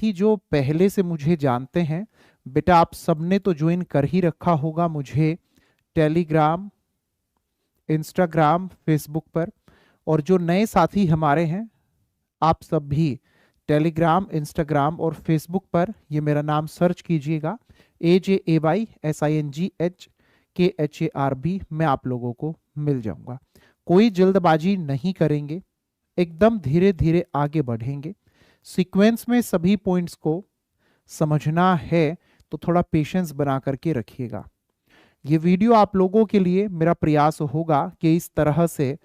साथी जो पहले से मुझे जानते हैं, बेटा आप सबने तो ज्वाइन कर ही रखा होगा मुझे टेलीग्राम, इंस्टाग्राम, फेसबुक पर। और जो नए साथी हमारे हैं, आप सब भी टेलीग्राम, इंस्टाग्राम और फेसबुक पर ये मेरा नाम सर्च कीजिएगा, AJAYSINGHKHARB। मैं आप लोगों को मिल जाऊंगा। कोई जल्दबाजी नहीं करेंगे, एकदम धीरे धीरे आगे बढ़ेंगे। सीक्वेंस में सभी पॉइंट्स को समझना है तो थोड़ा पेशेंस बना करके रखिएगा। ये वीडियो आप लोगों के लिए मेरा प्रयास होगा कि इस तरह से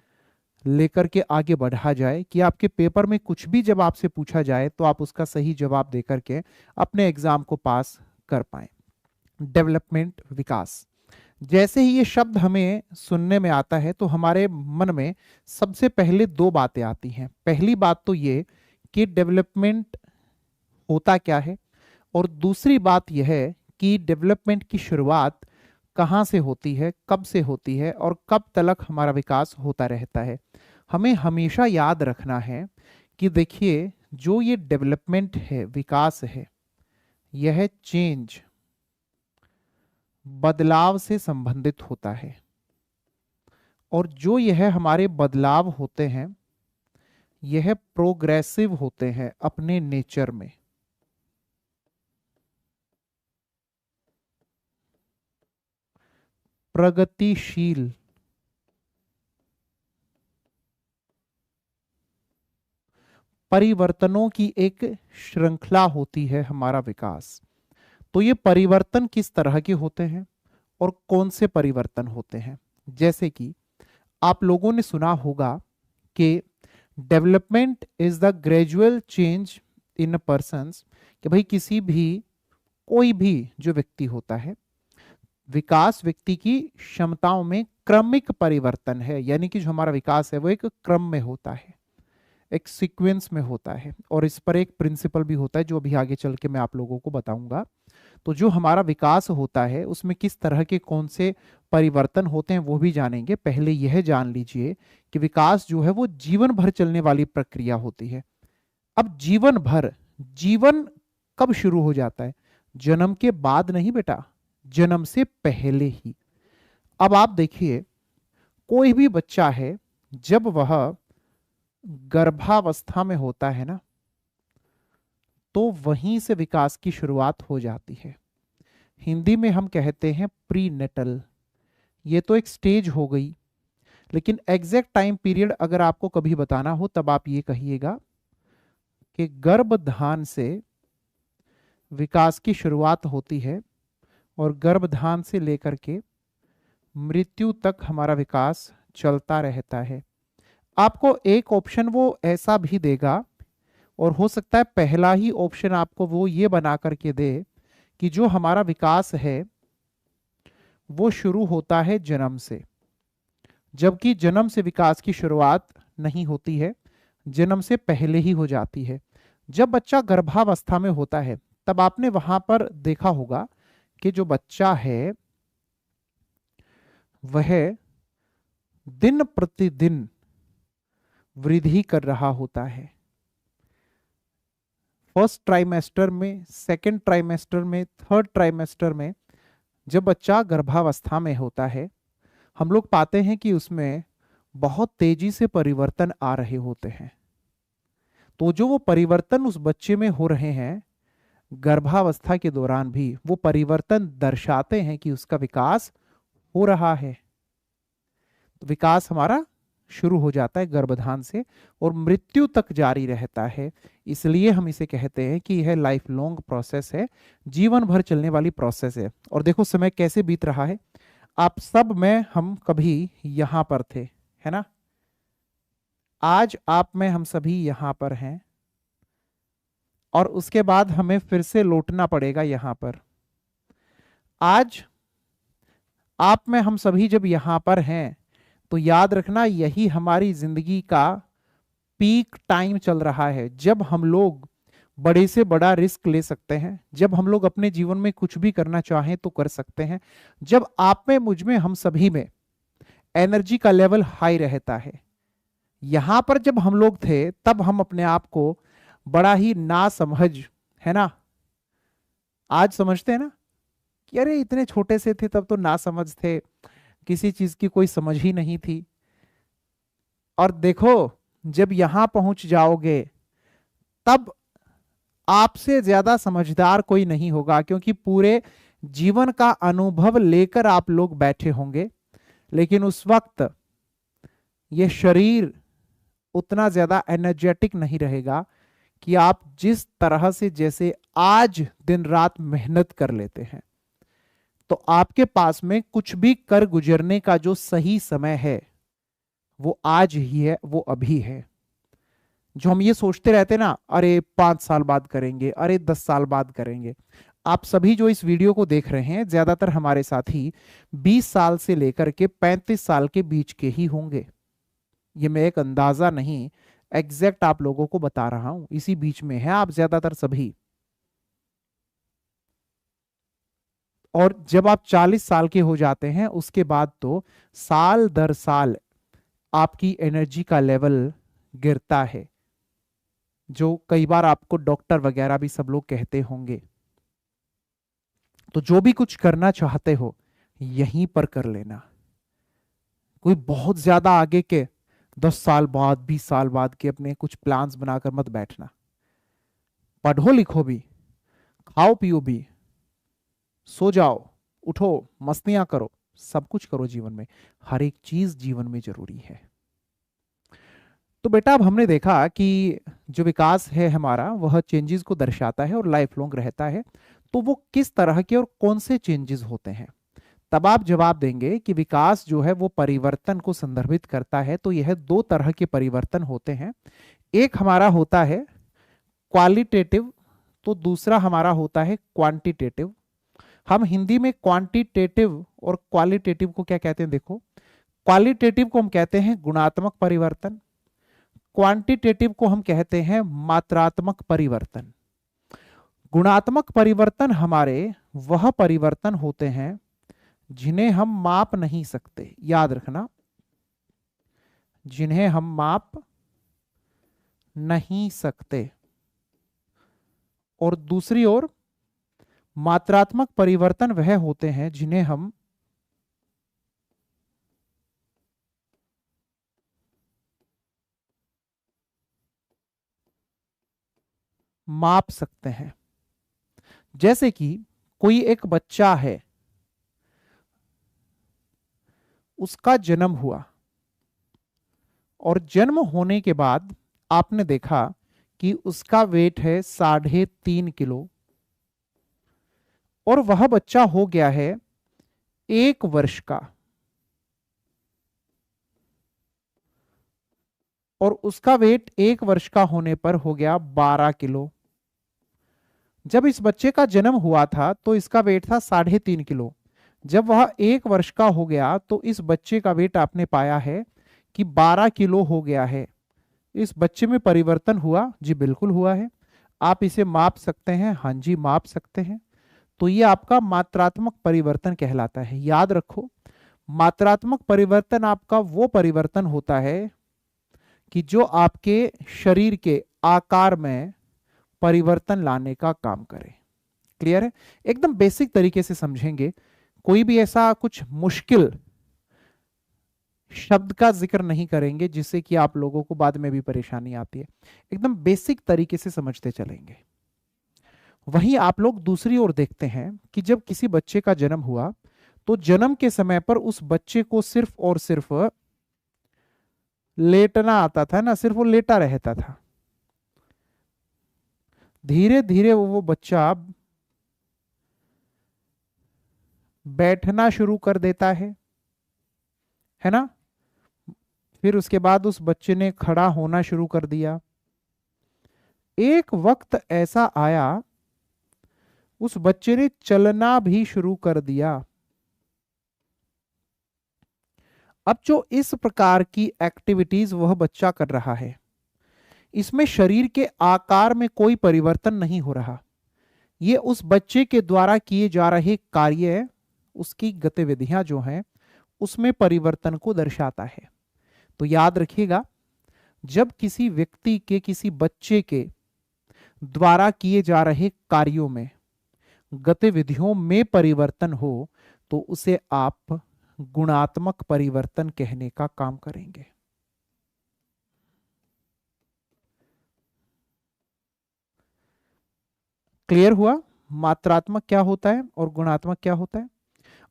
लेकर के आगे बढ़ा जाए कि आपके पेपर में कुछ भी जब आपसे पूछा जाए तो आप उसका सही जवाब दे करके अपने एग्जाम को पास कर पाएं। डेवलपमेंट, विकास, जैसे ही ये शब्द हमें सुनने में आता है तो हमारे मन में सबसे पहले दो बातें आती हैं। पहली बात तो ये कि डेवलपमेंट होता क्या है, और दूसरी बात यह है कि डेवलपमेंट की शुरुआत कहाँ से होती है, कब से होती है और कब तक हमारा विकास होता रहता है। हमें हमेशा याद रखना है कि देखिए, जो ये डेवलपमेंट है, विकास है, यह चेंज, बदलाव से संबंधित होता है। और जो यह हमारे बदलाव होते हैं, यह प्रोग्रेसिव होते हैं अपने नेचर में। प्रगतिशील, परिवर्तनों की एक श्रृंखला होती है हमारा विकास। तो ये परिवर्तन किस तरह के होते हैं और कौन से परिवर्तन होते हैं? जैसे कि आप लोगों ने सुना होगा कि development is the gradual change in a persons, कि भाई किसी भी, कोई भी जो व्यक्ति होता है, विकास व्यक्ति की क्षमताओं में क्रमिक परिवर्तन है। यानी कि जो हमारा विकास है वो एक क्रम में होता है, एक सीक्वेंस में होता है। और इस पर एक प्रिंसिपल भी होता है जो अभी आगे चल के मैं आप लोगों को बताऊंगा। तो जो हमारा विकास होता है उसमें किस तरह के कौन से परिवर्तन होते हैं वो भी जानेंगे। पहले यह जान लीजिए कि विकास जो है वो जीवन भर चलने वाली प्रक्रिया होती है। अब जीवन भर, जीवन कब शुरू हो जाता है? जन्म के बाद नहीं बेटा, जन्म से पहले ही। अब आप देखिए, कोई भी बच्चा है, जब वह गर्भावस्था में होता है ना, तो वहीं से विकास की शुरुआत हो जाती है। हिंदी में हम कहते हैं प्री नेटल। ये तो एक स्टेज हो गई, लेकिन एग्जैक्ट टाइम पीरियड अगर आपको कभी बताना हो तब आप ये कहिएगा कि गर्भधान से विकास की शुरुआत होती है और गर्भधान से लेकर के मृत्यु तक हमारा विकास चलता रहता है। आपको एक ऑप्शन वो ऐसा भी देगा, और हो सकता है पहला ही ऑप्शन आपको वो ये बना करके दे कि जो हमारा विकास है वो शुरू होता है जन्म से, जबकि जन्म से विकास की शुरुआत नहीं होती है, जन्म से पहले ही हो जाती है। जब बच्चा गर्भावस्था में होता है तब आपने वहां पर देखा होगा कि जो बच्चा है वह दिन प्रतिदिन वृद्धि कर रहा होता है। फर्स्ट ट्राइमेस्टर में, सेकंड ट्राइमेस्टर में, थर्ड ट्राइमेस्टर में जब बच्चा गर्भावस्था में होता है, हम लोग पाते हैं कि उसमें बहुत तेजी से परिवर्तन आ रहे होते हैं। तो जो वो परिवर्तन उस बच्चे में हो रहे हैं गर्भावस्था के दौरान भी, वो परिवर्तन दर्शाते हैं कि उसका विकास हो रहा है। तो विकास हमारा शुरू हो जाता है गर्भधान से और मृत्यु तक जारी रहता है। इसलिए हम इसे कहते हैं कि यह लाइफ लॉन्ग प्रोसेस है, जीवन भर चलने वाली प्रोसेस है। और देखो समय कैसे बीत रहा है। आप सब में हम कभी यहां पर थे, है ना? आज आप में हम सभी यहां पर हैं और उसके बाद हमें फिर से लौटना पड़ेगा यहां पर। आज आप में हम सभी जब यहां पर हैं तो याद रखना, यही हमारी जिंदगी का पीक टाइम चल रहा है, जब हम लोग बड़े से बड़ा रिस्क ले सकते हैं, जब हम लोग अपने जीवन में कुछ भी करना चाहें तो कर सकते हैं, जब आप में, मुझ में, हम सभी में एनर्जी का लेवल हाई रहता है। यहां पर जब हम लोग थे तब हम अपने आप को बड़ा ही नासमझ, है ना? आज समझते हैं ना कि अरे इतने छोटे से थे तब तो ना समझ थे, किसी चीज की कोई समझ ही नहीं थी। और देखो, जब यहां पहुंच जाओगे तब आपसे ज्यादा समझदार कोई नहीं होगा, क्योंकि पूरे जीवन का अनुभव लेकर आप लोग बैठे होंगे। लेकिन उस वक्त ये शरीर उतना ज्यादा एनर्जेटिक नहीं रहेगा कि आप जिस तरह से जैसे आज दिन रात मेहनत कर लेते हैं। तो आपके पास में कुछ भी कर गुजरने का जो सही समय है वो आज ही है, वो अभी है। जो हम ये सोचते रहते ना, अरे 5 साल बाद करेंगे, अरे 10 साल बाद करेंगे। आप सभी जो इस वीडियो को देख रहे हैं ज्यादातर हमारे साथी 20 साल से लेकर के 35 साल के बीच के ही होंगे। ये मैं एक अंदाजा नहीं, एग्जैक्ट आप लोगों को बता रहा हूं, इसी बीच में है आप ज्यादातर सभी। और जब आप 40 साल के हो जाते हैं उसके बाद तो साल दर साल आपकी एनर्जी का लेवल गिरता है, जो कई बार आपको डॉक्टर वगैरह भी सब लोग कहते होंगे। तो जो भी कुछ करना चाहते हो यहीं पर कर लेना। कोई बहुत ज्यादा आगे के 10 साल बाद 20 साल बाद के अपने कुछ प्लान्स बनाकर मत बैठना। पढ़ो लिखो भी, खाओ पियो भी, सो जाओ, उठो, मस्तियां करो, सब कुछ करो जीवन में। हर एक चीज जीवन में जरूरी है। तो बेटा अब हमने देखा कि जो विकास है हमारा वह चेंजेस को दर्शाता है और लाइफ लॉन्ग रहता है। तो वो किस तरह के और कौन से चेंजेस होते हैं, तब आप जवाब देंगे कि विकास जो है वो परिवर्तन को संदर्भित करता है। तो यह दो तरह के परिवर्तन होते हैं। एक हमारा होता है क्वालिटेटिव, तो दूसरा हमारा होता है क्वांटिटेटिव। हम हिंदी में क्वांटिटेटिव और क्वालिटेटिव को क्या कहते हैं? देखो, क्वालिटेटिव को हम कहते हैं गुणात्मक परिवर्तन, क्वांटिटेटिव को हम कहते हैं मात्रात्मक परिवर्तन। गुणात्मक परिवर्तन हमारे वह परिवर्तन होते हैं जिन्हें हम माप नहीं सकते, याद रखना, जिन्हें हम माप नहीं सकते। और दूसरी ओर मात्रात्मक परिवर्तन वह होते हैं जिन्हें हम माप सकते हैं। जैसे कि कोई एक बच्चा है, उसका जन्म हुआ और जन्म होने के बाद आपने देखा कि उसका वेट है 3.5 किलो और वह बच्चा हो गया है 1 वर्ष का, और उसका वेट 1 वर्ष का होने पर हो गया 12 किलो। जब इस बच्चे का जन्म हुआ था तो इसका वेट था 3.5 किलो। जब वह 1 वर्ष का हो गया तो इस बच्चे का वेट आपने पाया है कि 12 किलो हो गया है। इस बच्चे में परिवर्तन हुआ? जी बिल्कुल हुआ है। आप इसे माप सकते हैं? हाँ जी माप सकते हैं। तो ये आपका मात्रात्मक परिवर्तन कहलाता है। याद रखो, मात्रात्मक परिवर्तन आपका वो परिवर्तन होता है कि जो आपके शरीर के आकार में परिवर्तन लाने का काम करे। क्लियर है? एकदम बेसिक तरीके से समझेंगे, कोई भी ऐसा कुछ मुश्किल शब्द का जिक्र नहीं करेंगे जिससे कि आप लोगों को बाद में भी परेशानी आती है। एकदम बेसिक तरीके से समझते चलेंगे। वहीं आप लोग दूसरी ओर देखते हैं कि जब किसी बच्चे का जन्म हुआ तो जन्म के समय पर उस बच्चे को सिर्फ और सिर्फ लेटना आता था ना, सिर्फ वो लेटा रहता था। धीरे धीरे वो बच्चा बैठना शुरू कर देता है ना? फिर उसके बाद उस बच्चे ने खड़ा होना शुरू कर दिया। एक वक्त ऐसा आया उस बच्चे ने चलना भी शुरू कर दिया। अब जो इस प्रकार की एक्टिविटीज वह बच्चा कर रहा है, इसमें शरीर के आकार में कोई परिवर्तन नहीं हो रहा। ये उस बच्चे के द्वारा किए जा रहे कार्य, उसकी गतिविधियां जो हैं उसमें परिवर्तन को दर्शाता है। तो याद रखिएगा, जब किसी व्यक्ति के, किसी बच्चे के द्वारा किए जा रहे कार्यों में, गतिविधियों में परिवर्तन हो तो उसे आप गुणात्मक परिवर्तन कहने का काम करेंगे। क्लियर हुआ मात्रात्मक क्या होता है और गुणात्मक क्या होता है?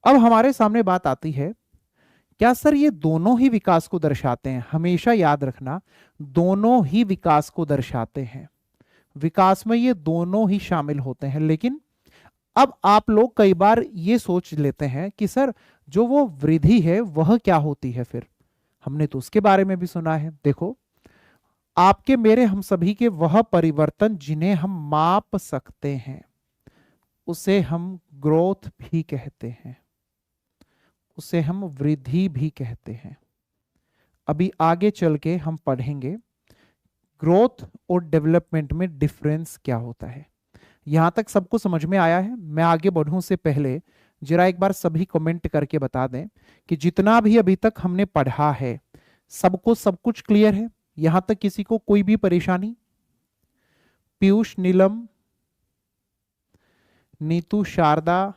अब हमारे सामने बात आती है, क्या सर ये दोनों ही विकास को दर्शाते हैं? हमेशा याद रखना, दोनों ही विकास को दर्शाते हैं, विकास में ये दोनों ही शामिल होते हैं। लेकिन अब आप लोग कई बार ये सोच लेते हैं कि सर जो वो वृद्धि है वह क्या होती है? फिर हमने तो उसके बारे में भी सुना है। देखो, आपके मेरे हम सभी के वह परिवर्तन जिन्हें हम माप सकते हैं उसे हम ग्रोथ भी कहते हैं, उसे हम वृद्धि भी कहते हैं। अभी आगे चल के हम पढ़ेंगे ग्रोथ और डेवलपमेंट में डिफरेंस क्या होता है। यहां तक सबको समझ में आया है? मैं आगे बढ़ूं से पहले जरा एक बार सभी कमेंट करके बता दें कि जितना भी अभी तक हमने पढ़ा है सबको सब कुछ क्लियर है? यहां तक किसी को कोई भी परेशानी? पीयूष, नीलम, नीतू, शारदा,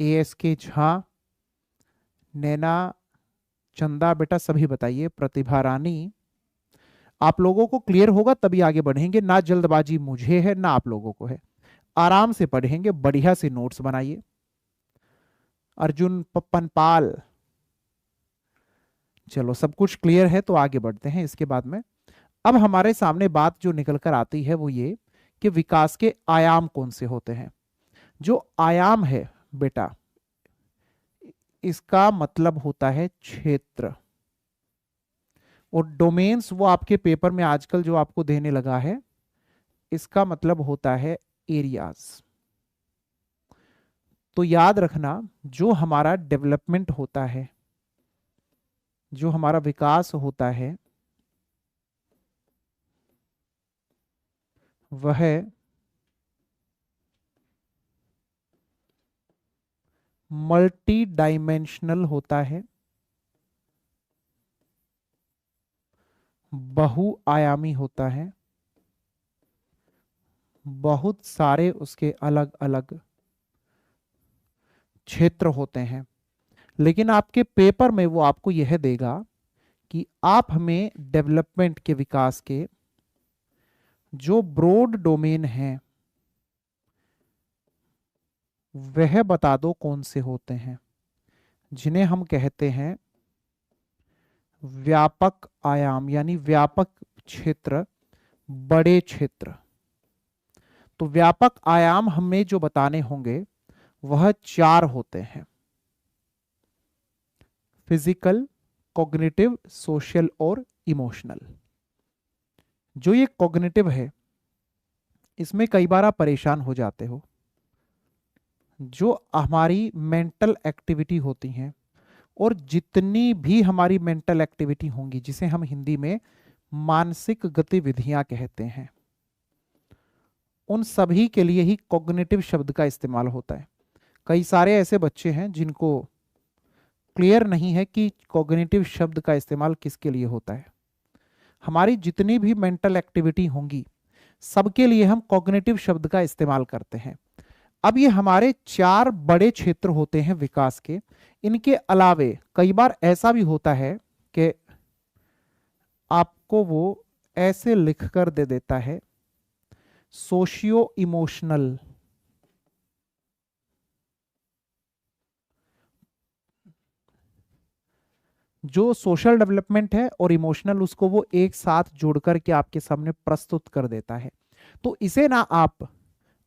ASK झा, नैना, चंदा, बेटा सभी बताइए, प्रतिभा रानी, आप लोगों को क्लियर होगा तभी आगे बढ़ेंगे। ना जल्दबाजी मुझे है ना आप लोगों को है, आराम से पढ़ेंगे, बढ़िया से नोट्स बनाइए। अर्जुन, पप्पन पाल, चलो सब कुछ क्लियर है तो आगे बढ़ते हैं इसके बाद में। अब हमारे सामने बात जो निकल कर आती है वो ये कि विकास के आयाम कौन से होते हैं। जो आयाम है बेटा, इसका मतलब होता है क्षेत्र, और डोमेन्स वो आपके पेपर में आजकल जो आपको देने लगा है इसका मतलब होता है एरियाज। तो याद रखना, जो हमारा डेवलपमेंट होता है, जो हमारा विकास होता है वह मल्टी डायमेंशनल होता है, बहुआयामी होता है, बहुत सारे उसके अलग अलग क्षेत्र होते हैं। लेकिन आपके पेपर में वो आपको यह देगा कि आप हमें डेवलपमेंट के विकास के जो ब्रॉड डोमेन हैं वह बता दो कौन से होते हैं, जिन्हें हम कहते हैं व्यापक आयाम, यानी व्यापक क्षेत्र, बड़े क्षेत्र। तो व्यापक आयाम हमें जो बताने होंगे वह 4 होते हैं: फिजिकल, कॉग्निटिव, सोशल और इमोशनल। जो ये कॉग्निटिव है इसमें कई बार आप परेशान हो जाते हो। जो हमारी मेंटल एक्टिविटी होती हैं और जितनी भी हमारी मेंटल एक्टिविटी होंगी, जिसे हम हिंदी में मानसिक गतिविधियां कहते हैं, उन सभी के लिए ही कॉग्निटिव शब्द का इस्तेमाल होता है। कई सारे ऐसे बच्चे हैं जिनको क्लियर नहीं है कि कॉग्निटिव शब्द का इस्तेमाल किसके लिए होता है। हमारी जितनी भी मेंटल एक्टिविटी होंगी सबके लिए हम कॉग्निटिव शब्द का इस्तेमाल करते हैं। अब ये हमारे 4 बड़े क्षेत्र होते हैं विकास के। इनके अलावे कई बार ऐसा भी होता है कि आपको वो ऐसे लिख कर दे देता है सोशियो इमोशनल। जो सोशल डेवलपमेंट है और इमोशनल, उसको वो एक साथ जोड़कर के आपके सामने प्रस्तुत कर देता है। तो इसे ना आप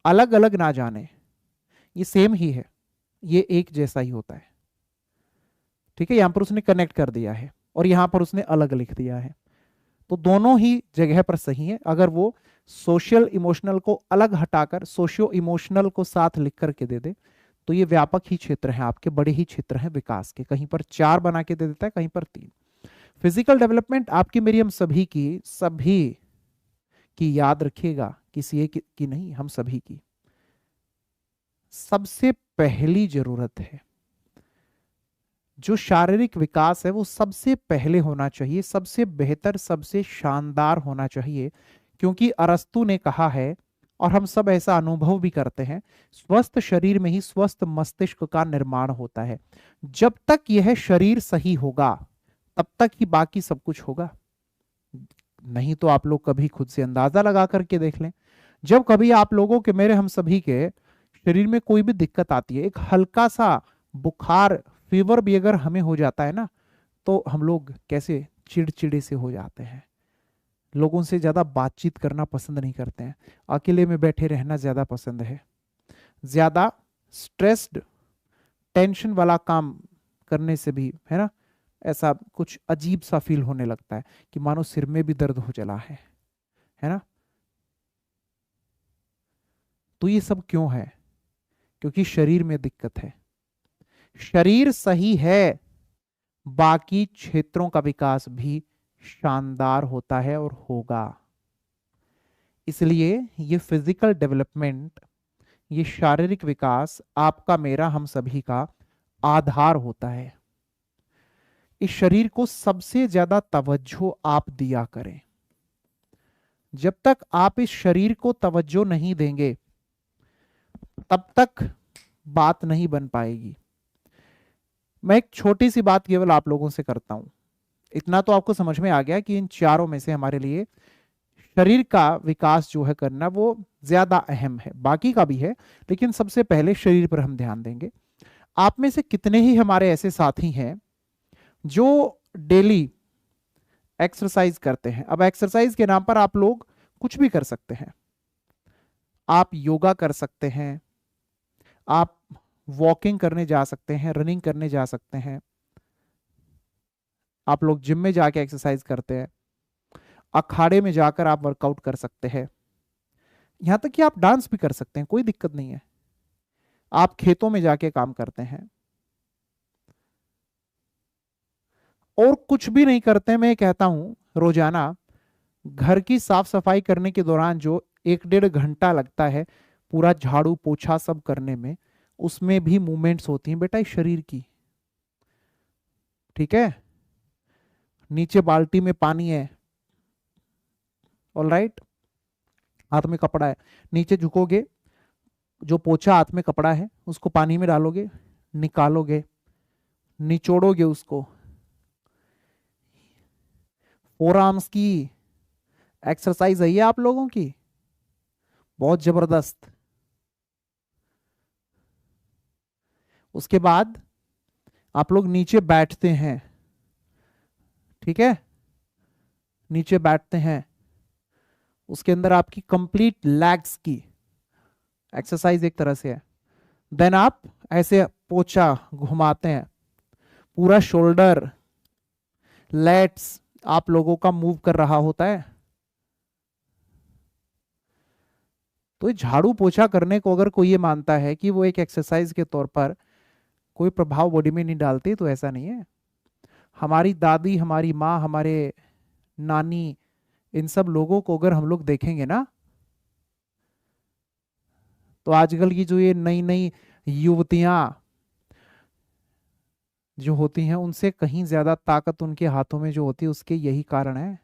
अलग अलग ना जाने, ये सेम ही है, ये एक जैसा ही होता है। ठीक है, यहां पर उसने कनेक्ट कर दिया है और यहां पर उसने अलग लिख दिया है, तो दोनों ही जगह पर सही है। अगर वो सोशल इमोशनल को अलग हटाकर सोशियो इमोशनल को साथ लिख करके दे दे तो ये व्यापक ही क्षेत्र है, आपके बड़े ही क्षेत्र हैं विकास के। कहीं पर 4 बना के दे देता है, कहीं पर 3। फिजिकल डेवलपमेंट आपकी मेरी हम सभी की याद रखिएगा, किसी एक की नहीं, हम सभी की सबसे पहली जरूरत है। जो शारीरिक विकास है वो सबसे पहले होना चाहिए, सबसे बेहतर, सबसे शानदार होना चाहिए, क्योंकि अरस्तु ने कहा है, और हम सब ऐसा अनुभव भी करते हैं, स्वस्थ शरीर में ही स्वस्थ मस्तिष्क का निर्माण होता है। जब तक यह शरीर सही होगा तब तक ही बाकी सब कुछ होगा। नहीं तो आप लोग कभी खुद से अंदाजा लगा करके देख लें, जब कभी आप लोगों के, मेरे, हम सभी के शरीर में कोई भी दिक्कत आती है, एक हल्का सा बुखार, फीवर भी अगर हमें हो जाता है ना, तो हम लोग कैसे चिड़चिड़े से हो जाते हैं, लोगों से ज्यादा बातचीत करना पसंद नहीं करते हैं, अकेले में बैठे रहना ज्यादा पसंद है, ज्यादा स्ट्रेस्ड, टेंशन वाला काम करने से भी, है ना, ऐसा कुछ अजीब सा फील होने लगता है कि मानो सिर में भी दर्द हो चला है ना। तो ये सब क्यों है? क्योंकि शरीर में दिक्कत है। शरीर सही है, बाकी क्षेत्रों का विकास भी शानदार होता है और होगा। इसलिए ये फिजिकल डेवलपमेंट, ये शारीरिक विकास आपका, मेरा, हम सभी का आधार होता है। इस शरीर को सबसे ज्यादा तवज्जो आप दिया करें। जब तक आप इस शरीर को तवज्जो नहीं देंगे तब तक बात नहीं बन पाएगी। मैं एक छोटी सी बात केवल आप लोगों से करता हूं, इतना तो आपको समझ में आ गया कि इन चारों में से हमारे लिए शरीर का विकास जो है करना वो ज्यादा अहम है, बाकी का भी है, लेकिन सबसे पहले शरीर पर हम ध्यान देंगे। आप में से कितने ही हमारे ऐसे साथी हैं जो डेली एक्सरसाइज करते हैं? अब एक्सरसाइज के नाम पर आप लोग कुछ भी कर सकते हैं। आप योगा कर सकते हैं, आप वॉकिंग करने जा सकते हैं, रनिंग करने जा सकते हैं, आप लोग जिम में जाके एक्सरसाइज करते हैं, अखाड़े में जाकर आप वर्कआउट कर सकते हैं, यहां तक कि आप डांस भी कर सकते हैं, कोई दिक्कत नहीं है। आप खेतों में जाके काम करते हैं और कुछ भी नहीं करते। मैं कहता हूं रोजाना घर की साफ सफाई करने के दौरान जो 1-1.5 घंटा लगता है पूरा झाड़ू पोछा सब करने में, उसमें भी मूवमेंट्स होती हैं बेटा इस शरीर की, ठीक है। नीचे बाल्टी में पानी है, ऑलराइट, हाथ में कपड़ा है, नीचे झुकोगे, जो पोछा हाथ में कपड़ा है उसको पानी में डालोगे, निकालोगे, निचोड़ोगे उसको। फोर आर्म्स की एक्सरसाइज है ये आप लोगों की, बहुत जबरदस्त। उसके बाद आप लोग नीचे बैठते हैं, ठीक है, नीचे बैठते हैं, उसके अंदर आपकी कंप्लीट लेग्स की एक्सरसाइज एक तरह से है। देन आप ऐसे पोछा घुमाते हैं, पूरा शोल्डर, लेट्स आप लोगों का मूव कर रहा होता है। तो झाड़ू पोछा करने को अगर कोई ये मानता है कि वो एक एक्सरसाइज के तौर पर कोई प्रभाव बॉडी में नहीं डालती, तो ऐसा नहीं है। हमारी दादी, हमारी माँ, हमारे नानी, इन सब लोगों को अगर हम लोग देखेंगे ना, तो आजकल की जो ये नई नई युवतियां जो होती हैं उनसे कहीं ज्यादा ताकत उनके हाथों में जो होती है, उसके यही कारण है,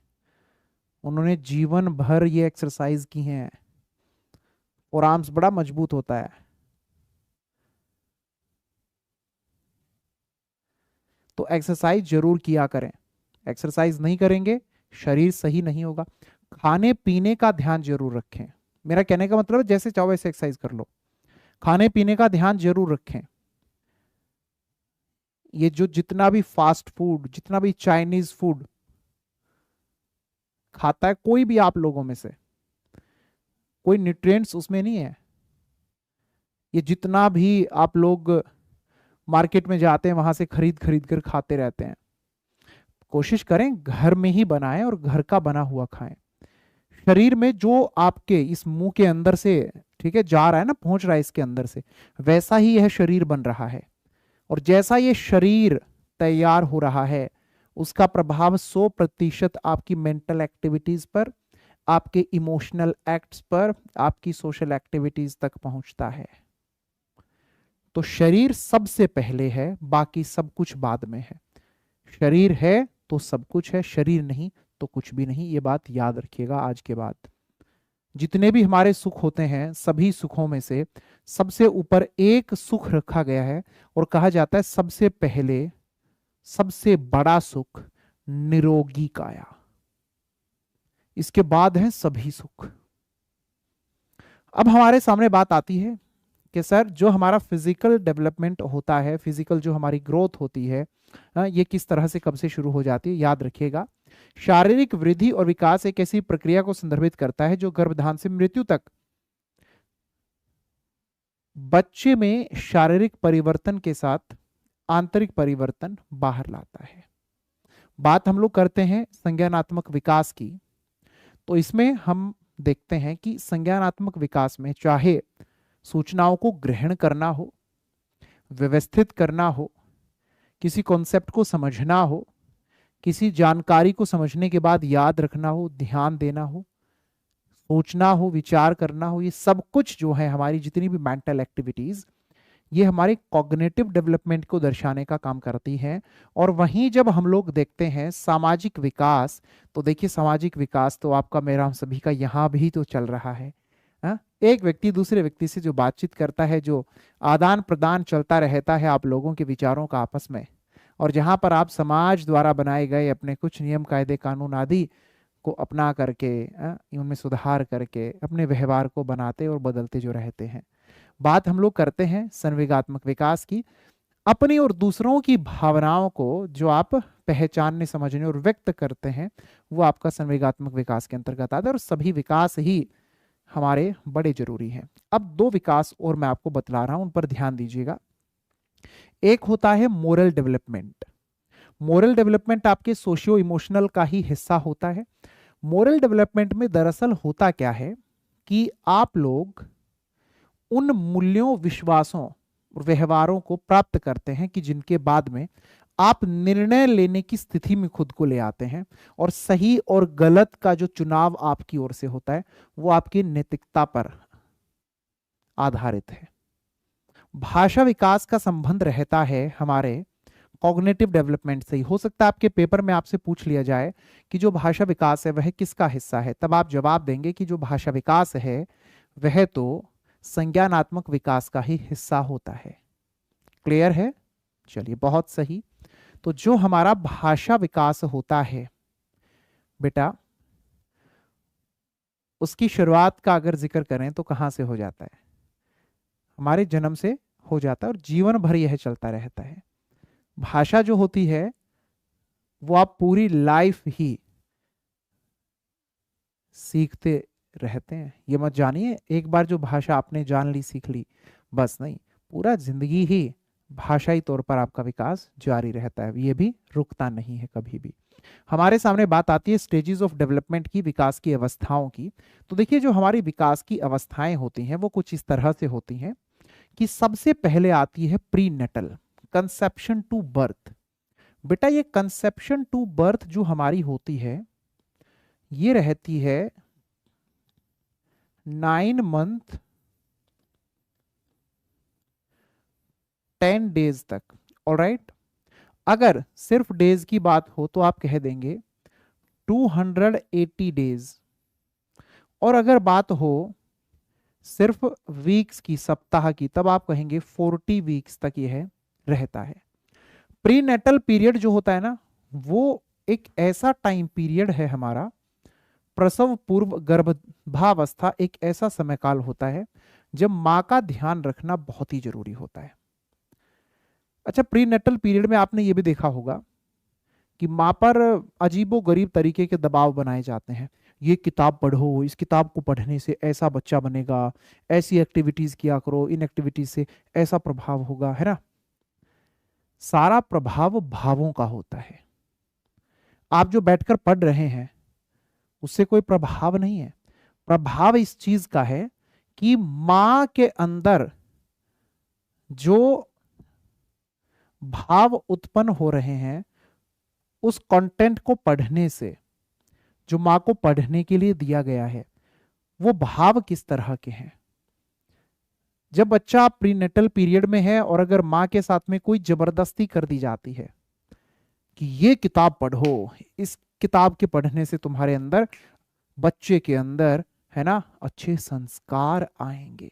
उन्होंने जीवन भर ये एक्सरसाइज की हैं और आर्म्स बड़ा मजबूत होता है। तो एक्सरसाइज जरूर किया करें, एक्सरसाइज नहीं करेंगे शरीर सही नहीं होगा। खाने पीने का ध्यान जरूर रखें, मेरा कहने का मतलब जैसे चाहो वैसे एक्सरसाइज कर लो, खाने पीने का ध्यान जरूर रखें। ये जो जितना भी फास्ट फूड, जितना भी चाइनीज फूड खाता है कोई भी आप लोगों में से, कोई न्यूट्रिएंट्स उसमें नहीं है। ये जितना भी आप लोग मार्केट में जाते हैं वहां से खरीद खरीद कर खाते रहते हैं, कोशिश करें घर में ही बनाएं और घर का बना हुआ खाएं। शरीर में जो आपके इस मुंह के अंदर से, ठीक है, जा रहा है ना, पहुंच रहा है इसके अंदर से, वैसा ही यह शरीर बन रहा है। और जैसा ये शरीर तैयार हो रहा है उसका प्रभाव 100% आपकी मेंटल एक्टिविटीज पर, आपके इमोशनल एक्ट्स पर, आपकी सोशल एक्टिविटीज तक पहुंचता है। तो शरीर सबसे पहले है, बाकी सब कुछ बाद में है। शरीर है तो सब कुछ है, शरीर नहीं तो कुछ भी नहीं, ये बात याद रखिएगा आज के बाद। जितने भी हमारे सुख होते हैं, सभी सुखों में से सबसे ऊपर एक सुख रखा गया है और कहा जाता है सबसे पहले सबसे बड़ा सुख निरोगी काया। इसके बाद है सभी सुख। अब हमारे सामने बात आती है कि सर जो हमारा फिजिकल डेवलपमेंट होता है, फिजिकल जो हमारी ग्रोथ होती है, ये किस तरह से कब से शुरू हो जाती है? याद रखिएगा, शारीरिक वृद्धि और विकास एक ऐसी प्रक्रिया को संदर्भित करता है जो गर्भधान से मृत्यु तक बच्चे में शारीरिक परिवर्तन के साथ आंतरिक परिवर्तन बाहर लाता है। बात हम लोग करते हैं संज्ञानात्मक विकास की, तो इसमें हम देखते हैं कि संज्ञानात्मक विकास में चाहे सूचनाओं को ग्रहण करना हो, व्यवस्थित करना हो, किसी कॉन्सेप्ट को समझना हो, किसी जानकारी को समझने के बाद याद रखना हो, ध्यान देना हो, सोचना हो, विचार करना हो, ये सब कुछ जो है हमारी जितनी भी मेंटल एक्टिविटीज, ये हमारे कॉग्निटिव डेवलपमेंट को दर्शाने का काम करती हैं। और वहीं जब हम लोग देखते हैं सामाजिक विकास, तो देखिए सामाजिक विकास तो आपका मेरा हम सभी का यहाँ भी तो चल रहा है। एक व्यक्ति दूसरे व्यक्ति से जो बातचीत करता है, जो आदान प्रदान चलता रहता है आप लोगों के विचारों का आपस में, और जहां पर आप समाज द्वारा बनाए गए अपने कुछ नियम कायदे कानून आदि को अपना करके उनमें सुधार करके अपने व्यवहार को बनाते और बदलते जो रहते हैं। बात हम लोग करते हैं संवेगात्मक विकास की, अपनी और दूसरों की भावनाओं को जो आप पहचानने, समझने और व्यक्त करते हैं, वो आपका संवेगात्मक विकास के अंतर्गत आता है। और सभी विकास ही हमारे बड़े जरूरी हैं। अब दो विकास और मैं आपको बतला रहा हूं, उन पर ध्यान दीजिएगा। एक होता है मोरल डेवलपमेंट। मोरल डेवलपमेंट आपके सोशियो इमोशनल का ही हिस्सा होता है। मोरल डेवलपमेंट में दरअसल होता क्या है कि आप लोग उन मूल्यों, विश्वासों और व्यवहारों को प्राप्त करते हैं कि जिनके बाद में आप निर्णय लेने की स्थिति में खुद को ले आते हैं, और सही और गलत का जो चुनाव आपकी ओर से होता है वो आपकी नैतिकता पर आधारित है। भाषा विकास का संबंध रहता है हमारे कॉग्निटिव डेवलपमेंट से ही। हो सकता है आपके पेपर में आपसे पूछ लिया जाए कि जो भाषा विकास है वह किसका हिस्सा है, तब आप जवाब देंगे कि जो भाषा विकास है वह तो संज्ञानात्मक विकास का ही हिस्सा होता है। क्लियर है? चलिए, बहुत सही। तो जो हमारा भाषा विकास होता है बेटा, उसकी शुरुआत का अगर जिक्र करें तो कहां से हो जाता है? हमारे जन्म से हो जाता है और जीवन भर यह चलता रहता है। भाषा जो होती है वो आप पूरी लाइफ ही सीखते रहते हैं। ये मत जानिए एक बार जो भाषा आपने जान ली, सीख ली, बस नहीं, पूरा जिंदगी ही भाषाई तौर पर आपका विकास जारी रहता है, ये भी रुकता नहीं है कभी भी। हमारे सामने बात आती है स्टेजेस ऑफ डेवलपमेंट की, विकास की अवस्थाओं की। तो देखिए जो हमारी विकास की अवस्थाएं होती हैं वो कुछ इस तरह से होती हैं कि सबसे पहले आती है prenatal, conception to birth. बेटा ये कंसेप्शन टू बर्थ जो हमारी होती है ये रहती है 9 मंथ 10 डेज तक। ऑलराइट, अगर सिर्फ डेज की बात हो तो आप कह देंगे 280 डेज, और अगर बात हो सिर्फ वीक्स की, सप्ताह की, तब आप कहेंगे 40 वीक्स तक यह रहता है। प्रीनेटल पीरियड जो होता है ना, वो एक ऐसा टाइम पीरियड है हमारा, प्रसव पूर्व गर्भावस्था एक ऐसा समय काल होता है जब मां का ध्यान रखना बहुत ही जरूरी होता है। अच्छा, प्रीनेटल पीरियड में आपने ये भी देखा होगा कि मां पर अजीबोगरीब तरीके के दबाव बनाए जाते हैं। ये किताब पढ़ो, इस किताब को पढ़ने से ऐसा बच्चा बनेगा, ऐसी एक्टिविटीज किया करो, इन एक्टिविटीज से ऐसा प्रभाव होगा, है ना। सारा प्रभाव भावों का होता है। आप जो बैठकर पढ़ रहे हैं उससे कोई प्रभाव नहीं है। प्रभाव इस चीज का है कि मां के अंदर जो भाव उत्पन्न हो रहे हैं उस कंटेंट को पढ़ने से, जो मां को पढ़ने के लिए दिया गया है, वो भाव किस तरह के हैं। जब बच्चा प्रीनेटल पीरियड में है और अगर मां के साथ में कोई जबरदस्ती कर दी जाती है कि ये किताब पढ़ो, इस किताब के पढ़ने से तुम्हारे अंदर, बच्चे के अंदर, है ना, अच्छे संस्कार आएंगे।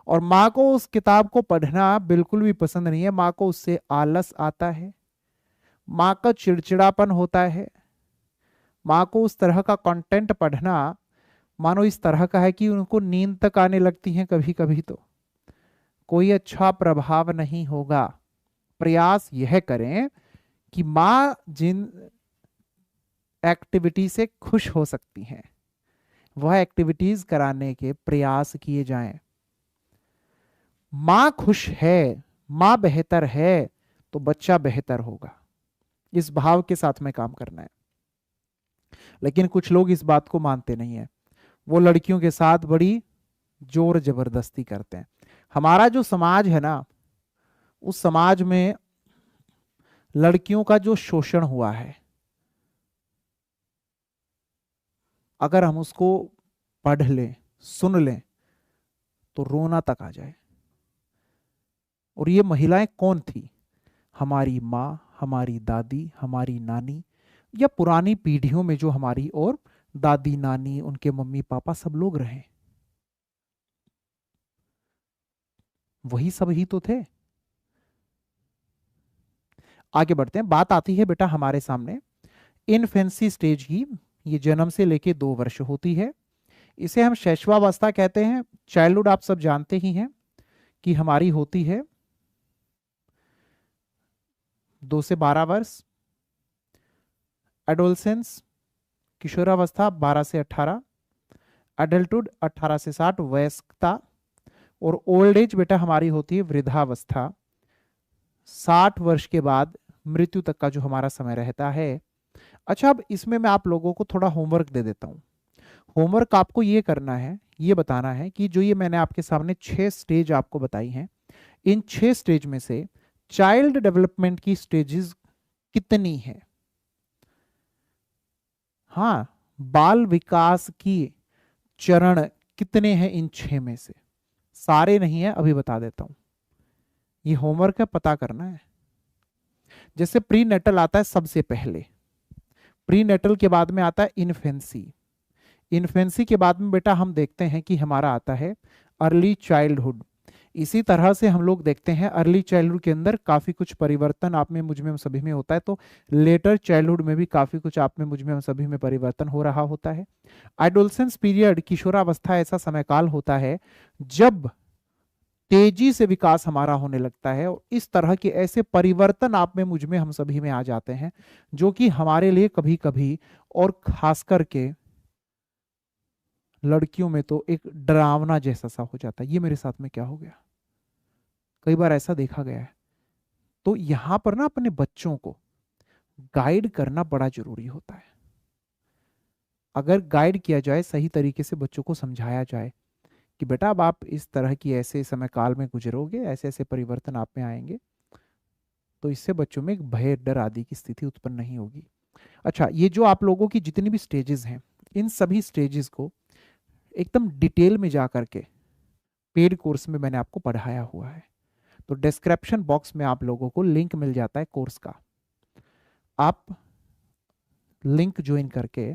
और माँ को उस किताब को पढ़ना बिल्कुल भी पसंद नहीं है, माँ को उससे आलस आता है, माँ का चिड़चिड़ापन होता है। माँ को उस तरह का कंटेंट पढ़ना मानो इस तरह का है कि उनको नींद तक आने लगती है कभी कभी, तो कोई अच्छा प्रभाव नहीं होगा। प्रयास यह करें कि माँ जिन एक्टिविटी से खुश हो सकती हैं वह एक्टिविटीज कराने के प्रयास किए जाएं। माँ खुश है, माँ बेहतर है, तो बच्चा बेहतर होगा, इस भाव के साथ में काम करना है। लेकिन कुछ लोग इस बात को मानते नहीं है, वो लड़कियों के साथ बड़ी जोर जबरदस्ती करते हैं। हमारा जो समाज है ना, उस समाज में लड़कियों का जो शोषण हुआ है, अगर हम उसको पढ़ लें, सुन लें, तो रोना तक आ जाए। और ये महिलाएं कौन थी? हमारी माँ, हमारी दादी, हमारी नानी, या पुरानी पीढ़ियों में जो हमारी और दादी नानी, उनके मम्मी पापा सब लोग रहे, वही सब ही तो थे। आगे बढ़ते हैं। बात आती है बेटा हमारे सामने इनफेंसी स्टेज की। ये जन्म से लेके 2 वर्ष होती है, इसे हम शैशवावस्था कहते हैं। चाइल्डहुड आप सब जानते ही हैं कि हमारी होती है 2 से 12 वर्ष। एडोलसेंस किशोरावस्था 12 से 18, अडल्टुड 18 से 60, वयस्कता। और ओल्ड एज बेटा हमारी होती है वृद्धावस्था, 60 वर्ष के बाद मृत्यु तक का जो हमारा समय रहता है। अच्छा, अब इसमें मैं आप लोगों को थोड़ा होमवर्क दे देता हूं। होमवर्क आपको ये करना है, ये बताना है कि जो ये मैंने आपके सामने 6 स्टेज आपको बताई हैं, इन 6 स्टेज में से चाइल्ड डेवलपमेंट की स्टेजेस कितनी है? हाँ, बाल विकास की चरण कितने हैं इन 6 में से? सारे नहीं है, अभी बता देता हूं। ये होमवर्क है, पता करना है। जैसे प्री नेटल आता है सबसे पहले, प्री नेटल के बाद में आता है इन्फेंसी, इन्फेंसी के बाद में बेटा हम देखते हैं कि हमारा आता है अर्ली चाइल्डहुड। इसी तरह से हम लोग देखते हैं अर्ली चाइल्डहुड के अंदर काफी कुछ परिवर्तन आप में, मुझ में, हम सभी में होता है, तो लेटर चाइल्डहुड में भी काफी कुछ आप में, मुझ में, हम सभी में परिवर्तन हो रहा होता है। एडोलसेंस पीरियड, किशोरावस्था, ऐसा समय काल होता है जब तेजी से विकास हमारा होने लगता है, और इस तरह के ऐसे परिवर्तन आप में, मुझ में, हम सभी में आ जाते हैं जो कि हमारे लिए कभी कभी, और खास करके लड़कियों में तो एक डरावना जैसा सा हो जाता है, ये मेरे साथ में क्या हो गया, कई बार ऐसा देखा गया है। तो यहां पर ना अपने बच्चों को गाइड करना बड़ा जरूरी होता है। अगर गाइड किया जाए, सही तरीके से बच्चों को समझाया जाए कि बेटा अब आप इस तरह की ऐसे समय काल में गुजरोगे, ऐसे ऐसे परिवर्तन आप में आएंगे, तो इससे बच्चों में एक भय, डर आदि की स्थिति उत्पन्न नहीं होगी। अच्छा, ये जो आप लोगों की जितनी भी स्टेजेस हैं, इन सभी स्टेजेस को एकदम डिटेल में जा करके पेड कोर्स में मैंने आपको पढ़ाया हुआ है। तो डिस्क्रिप्शन बॉक्स में आप लोगों को लिंक मिल जाता है कोर्स का, आप लिंक ज्वाइन करके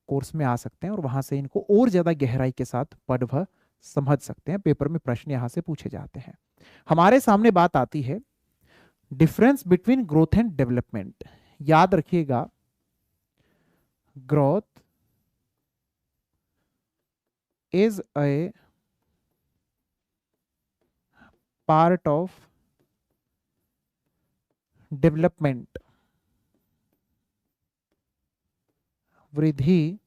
कोर्स में आ सकते हैं और वहां से इनको और ज्यादा गहराई के साथ पढ़ व समझ सकते हैं। पेपर में प्रश्न यहां से पूछे जाते हैं। हमारे सामने बात आती है difference between growth and development. याद रखिएगा, growth is a part of development. वृद्धि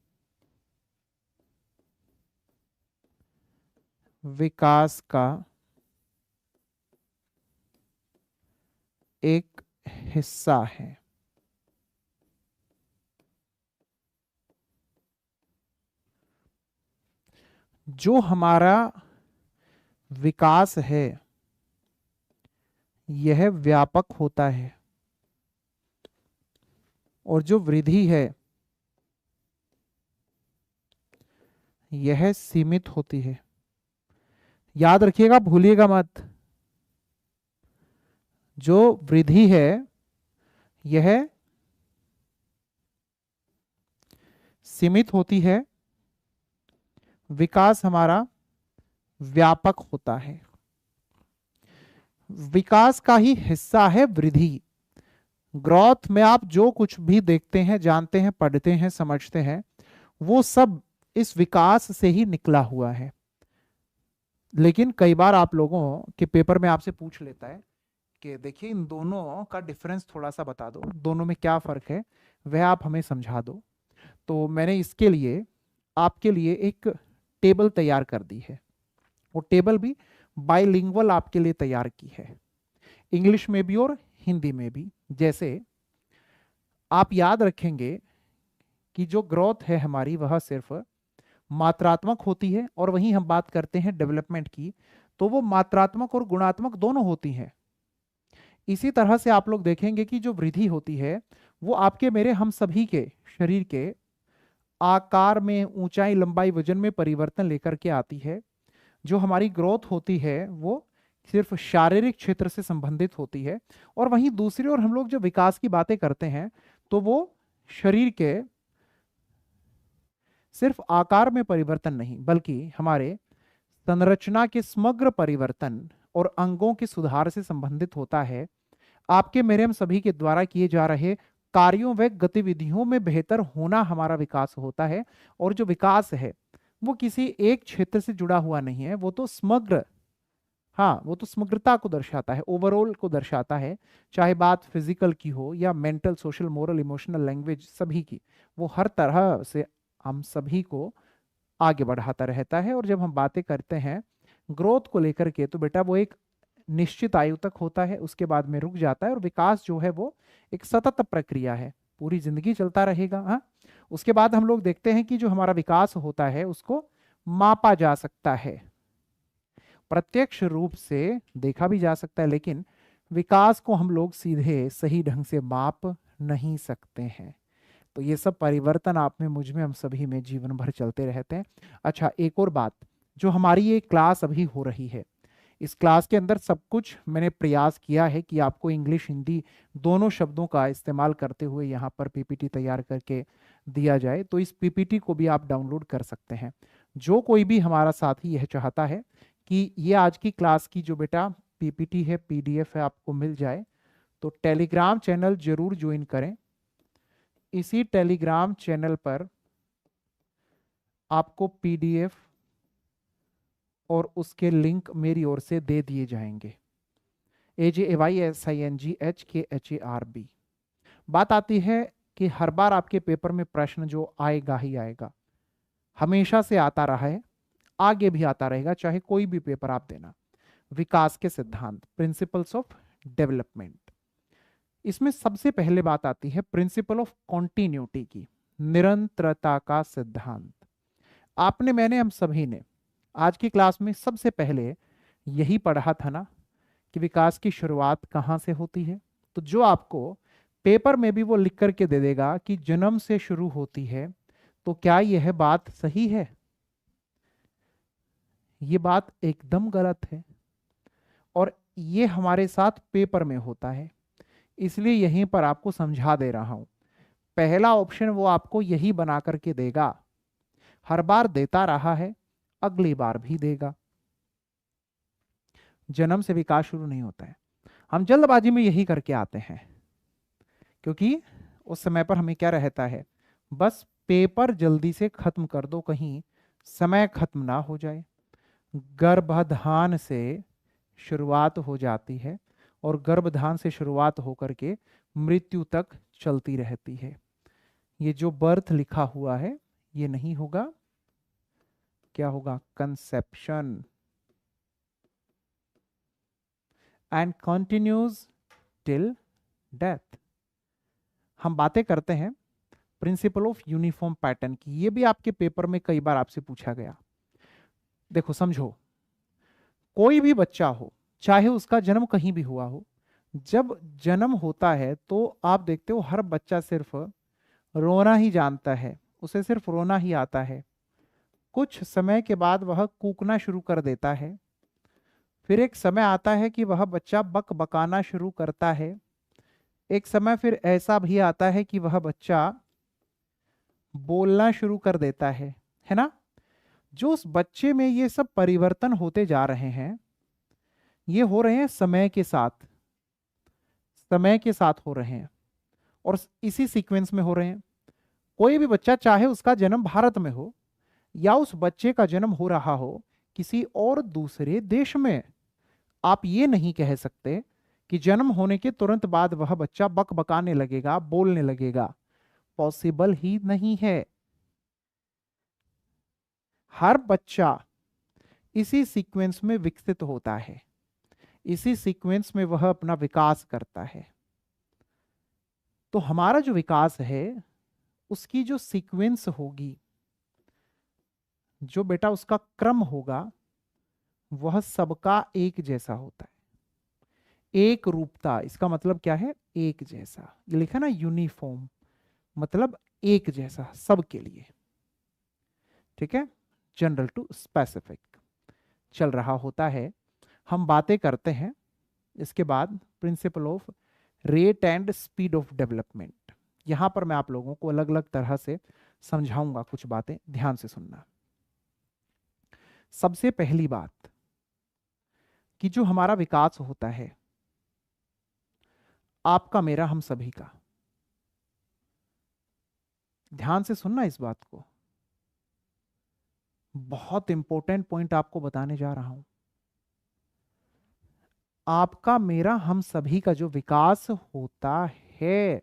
विकास का एक हिस्सा है। जो हमारा विकास है यह व्यापक होता है, और जो वृद्धि है यह सीमित होती है। याद रखिएगा, भूलिएगा मत, जो वृद्धि है यह सीमित होती है, विकास हमारा व्यापक होता है। विकास का ही हिस्सा है वृद्धि। ग्रोथ में आप जो कुछ भी देखते हैं, जानते हैं, पढ़ते हैं, समझते हैं, वो सब इस विकास से ही निकला हुआ है। लेकिन कई बार आप लोगों के पेपर में आपसे पूछ लेता है कि देखिए इन दोनों का डिफरेंस थोड़ा सा बता दो, दोनों में क्या फर्क है, वह आप हमें समझा दो। तो मैंने इसके लिए आपके लिए एक टेबल तैयार कर दी है। वो टेबल भी बाइलिंगुअल आपके लिए तैयार की है, इंग्लिश में भी और हिंदी में भी। जैसे आप याद रखेंगे कि जो ग्रोथ है हमारी वह सिर्फ मात्रात्मक होती है, और वहीं हम बात करते हैं डेवलपमेंट की तो वो मात्रात्मक और गुणात्मक दोनों होती हैं। इसी तरह से आप लोग देखेंगे कि जो वृद्धि होती है वो आपके मेरे हम सभी के शरीर के आकार में, ऊंचाई, लंबाई, वजन में परिवर्तन लेकर के आती है। जो हमारी ग्रोथ होती है वो सिर्फ शारीरिक क्षेत्र से संबंधित होती है, और वहीं दूसरी ओर हम लोग जो विकास की बातें करते हैं तो वो शरीर के सिर्फ आकार में परिवर्तन नहीं, बल्कि हमारे संरचना के समग्र परिवर्तन और अंगों के सुधार से संबंधित होता है। आपके मेरे हम सभी के द्वारा किए जा रहे कार्यों व गतिविधियों में बेहतर होना हमारा विकास होता है। और जो विकास है वो किसी एक क्षेत्र से जुड़ा हुआ नहीं है, वो तो समग्र, हाँ, वो तो समग्रता को दर्शाता है, ओवरऑल को दर्शाता है। चाहे बात फिजिकल की हो या mental, social, moral, emotional, language, सभी की, वो हर तरह से हम सभी को आगे बढ़ाता रहता है। और जब हम बातें करते हैं ग्रोथ को लेकर के तो बेटा वो एक निश्चित आयु तक होता है, उसके बाद में रुक जाता है। और विकास जो है वो एक सतत प्रक्रिया है, पूरी जिंदगी चलता रहेगा। हाँ, उसके बाद हम लोग देखते हैं कि जो हमारा विकास होता है उसको मापा जा सकता है, प्रत्यक्ष रूप से देखा भी जा सकता है, लेकिन विकास को हम लोग सीधे सही ढंग से माप नहीं सकते हैं। तो ये सब परिवर्तन आप में, मुझ में, हम सभी में जीवन भर चलते रहते हैं। अच्छा, एक और बात, जो हमारी ये क्लास अभी हो रही है, इस क्लास के अंदर सब कुछ मैंने प्रयास किया है कि आपको इंग्लिश हिंदी दोनों शब्दों का इस्तेमाल करते हुए यहाँ पर पीपीटी तैयार करके दिया जाए। तो इस पीपीटी को भी आप डाउनलोड कर सकते हैं। जो कोई भी हमारा साथी यह चाहता है कि ये आज की क्लास की जो बेटा पीपीटी है, पीडीएफ है, आपको मिल जाए, तो टेलीग्राम चैनल जरूर ज्वाइन करें। इसी टेलीग्राम चैनल पर आपको पीडीएफ और उसके लिंक मेरी ओर से दे दिए जाएंगे। AJAYSINGHKHARB। बात आती है कि हर बार आपके पेपर में प्रश्न जो आएगा ही आएगा, हमेशा से आता रहा है, आगे भी आता रहेगा, चाहे कोई भी पेपर आप देना। विकास के सिद्धांत, प्रिंसिपल्स ऑफ डेवलपमेंट, इसमें सबसे पहले बात आती है प्रिंसिपल ऑफ कॉन्टिन्यूटी की, निरंतरता का सिद्धांत। आपने, मैंने, हम सभी ने आज की क्लास में सबसे पहले यही पढ़ा था ना कि विकास की शुरुआत कहां से होती है। तो जो आपको पेपर में भी वो लिख करके दे देगा कि जन्म से शुरू होती है, तो क्या यह बात सही है? ये बात एकदम गलत है, और ये हमारे साथ पेपर में होता है, इसलिए यहीं पर आपको समझा दे रहा हूं। पहला ऑप्शन वो आपको यही बना करके देगा, हर बार देता रहा है, अगली बार भी देगा। जन्म से विकास शुरू नहीं होता है। हम जल्दबाजी में यही करके आते हैं, क्योंकि उस समय पर हमें क्या रहता है, बस पेपर जल्दी से खत्म कर दो, कहीं समय खत्म ना हो जाए। गर्भाधान से शुरुआत हो जाती है, और गर्भाधान से शुरुआत होकर के मृत्यु तक चलती रहती है। ये जो बर्थ लिखा हुआ है ये नहीं होगा, क्या होगा, conception, and continues till death. हम बातें करते हैं प्रिंसिपल ऑफ यूनिफॉर्म पैटर्न की, ये भी आपके पेपर में कई बार आपसे पूछा गया। देखो समझो, कोई भी बच्चा हो, चाहे उसका जन्म कहीं भी हुआ हो, जब जन्म होता है तो आप देखते हो हर बच्चा सिर्फ रोना ही जानता है, उसे सिर्फ रोना ही आता है। कुछ समय के बाद वह कूकना शुरू कर देता है, फिर एक समय आता है कि वह बच्चा बक बकाना शुरू करता है। एक समय फिर ऐसा भी आता है कि वह बच्चा बोलना शुरू कर देता है ना। जो उस बच्चे में ये सब परिवर्तन होते जा रहे हैं, ये हो रहे हैं समय के साथ, समय के साथ हो रहे हैं और इसी सीक्वेंस में हो रहे हैं। कोई भी बच्चा, चाहे उसका जन्म भारत में हो या उस बच्चे का जन्म हो रहा हो किसी और दूसरे देश में, आप ये नहीं कह सकते कि जन्म होने के तुरंत बाद वह बच्चा बकबकाने लगेगा, बोलने लगेगा। पॉसिबल ही नहीं है। हर बच्चा इसी सीक्वेंस में विकसित होता है, इसी सीक्वेंस में वह अपना विकास करता है। तो हमारा जो विकास है उसकी जो सीक्वेंस होगी, जो बेटा उसका क्रम होगा, वह सबका एक जैसा होता है। एक रूपता, इसका मतलब क्या है? एक जैसा। ये लिखा ना यूनिफॉर्म, मतलब एक जैसा सबके लिए। ठीक है, जनरल टू स्पेसिफिक चल रहा होता है। हम बातें करते हैं इसके बाद principle of rate and speed of development. यहां पर मैं आप लोगों को अलग अलग तरह से समझाऊंगा कुछ बातें, ध्यान से सुनना। सबसे पहली बात कि जो हमारा विकास होता है, आपका, मेरा, हम सभी का, ध्यान से सुनना इस बात को, बहुत इंपॉर्टेंट पॉइंट आपको बताने जा रहा हूं। आपका, मेरा, हम सभी का जो विकास होता है,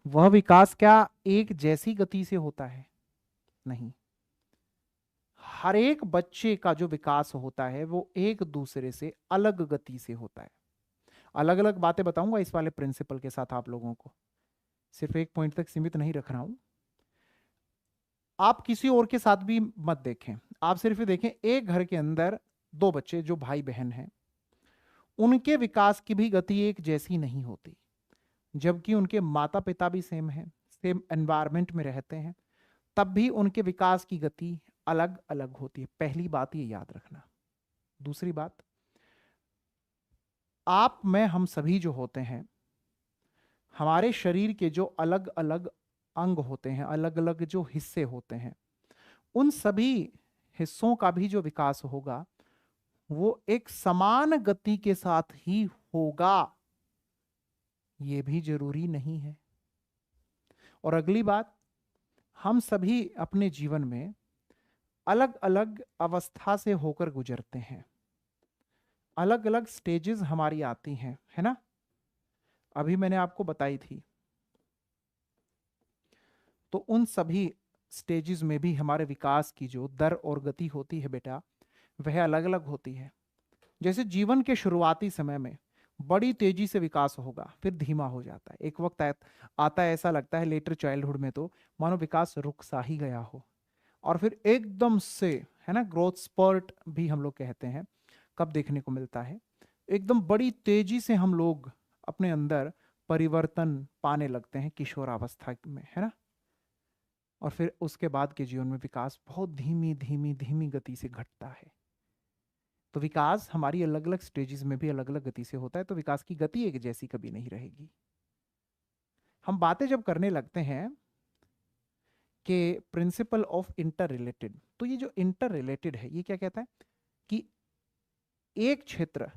वह विकास क्या एक जैसी गति से होता है? नहीं। हर एक बच्चे का जो विकास होता है वो एक दूसरे से अलग गति से होता है। अलग अलग बातें बताऊंगा इस वाले प्रिंसिपल के साथ आप लोगों को, सिर्फ एक पॉइंट तक सीमित नहीं रख रहा हूं। आप किसी और के साथ भी मत देखें, आप सिर्फ देखें एक घर के अंदर दो बच्चे जो भाई बहन हैं, उनके विकास की भी गति एक जैसी नहीं होती, जबकि उनके माता पिता भी सेम हैं, सेम एनवायरमेंट में रहते हैं, तब भी उनके विकास की गति अलग अलग होती है। पहली बात ये याद रखना। दूसरी बात, आप, मैं, हम सभी जो होते हैं, हमारे शरीर के जो अलग अलग अंग होते हैं, अलग अलग जो हिस्से होते हैं, उन सभी हिस्सों का भी जो विकास होगा वो एक समान गति के साथ ही होगा, ये भी जरूरी नहीं है। और अगली बात, हम सभी अपने जीवन में अलग अलग अवस्था से होकर गुजरते हैं, अलग अलग स्टेजेस हमारी आती हैं, है ना? अभी मैंने आपको बताई थी। तो उन सभी स्टेजेस में भी हमारे विकास की जो दर और गति होती है बेटा, वह अलग अलग होती है। जैसे जीवन के शुरुआती समय में बड़ी तेजी से विकास होगा, फिर धीमा हो जाता है। एक वक्त आता है, ऐसा लगता है लेटर चाइल्डहुड में तो मानो विकास रुक सा ही गया हो, और फिर एकदम से, है ना, ग्रोथ स्पर्ट भी हम लोग कहते हैं, कब देखने को मिलता है? एकदम बड़ी तेजी से हम लोग अपने अंदर परिवर्तन पाने लगते हैं किशोरावस्था में, है ना? और फिर उसके बाद के जीवन में विकास बहुत धीमी धीमी धीमी गति से घटता है। तो विकास हमारी अलग अलग स्टेजेस में भी अलग अलग गति से होता है, तो विकास की गति एक जैसी कभी नहीं रहेगी। हम बातें जब करने लगते हैं कि प्रिंसिपल ऑफ इंटर रिलेटेड, तो ये जो इंटर रिलेटेड है, ये क्या कहता है कि एक क्षेत्र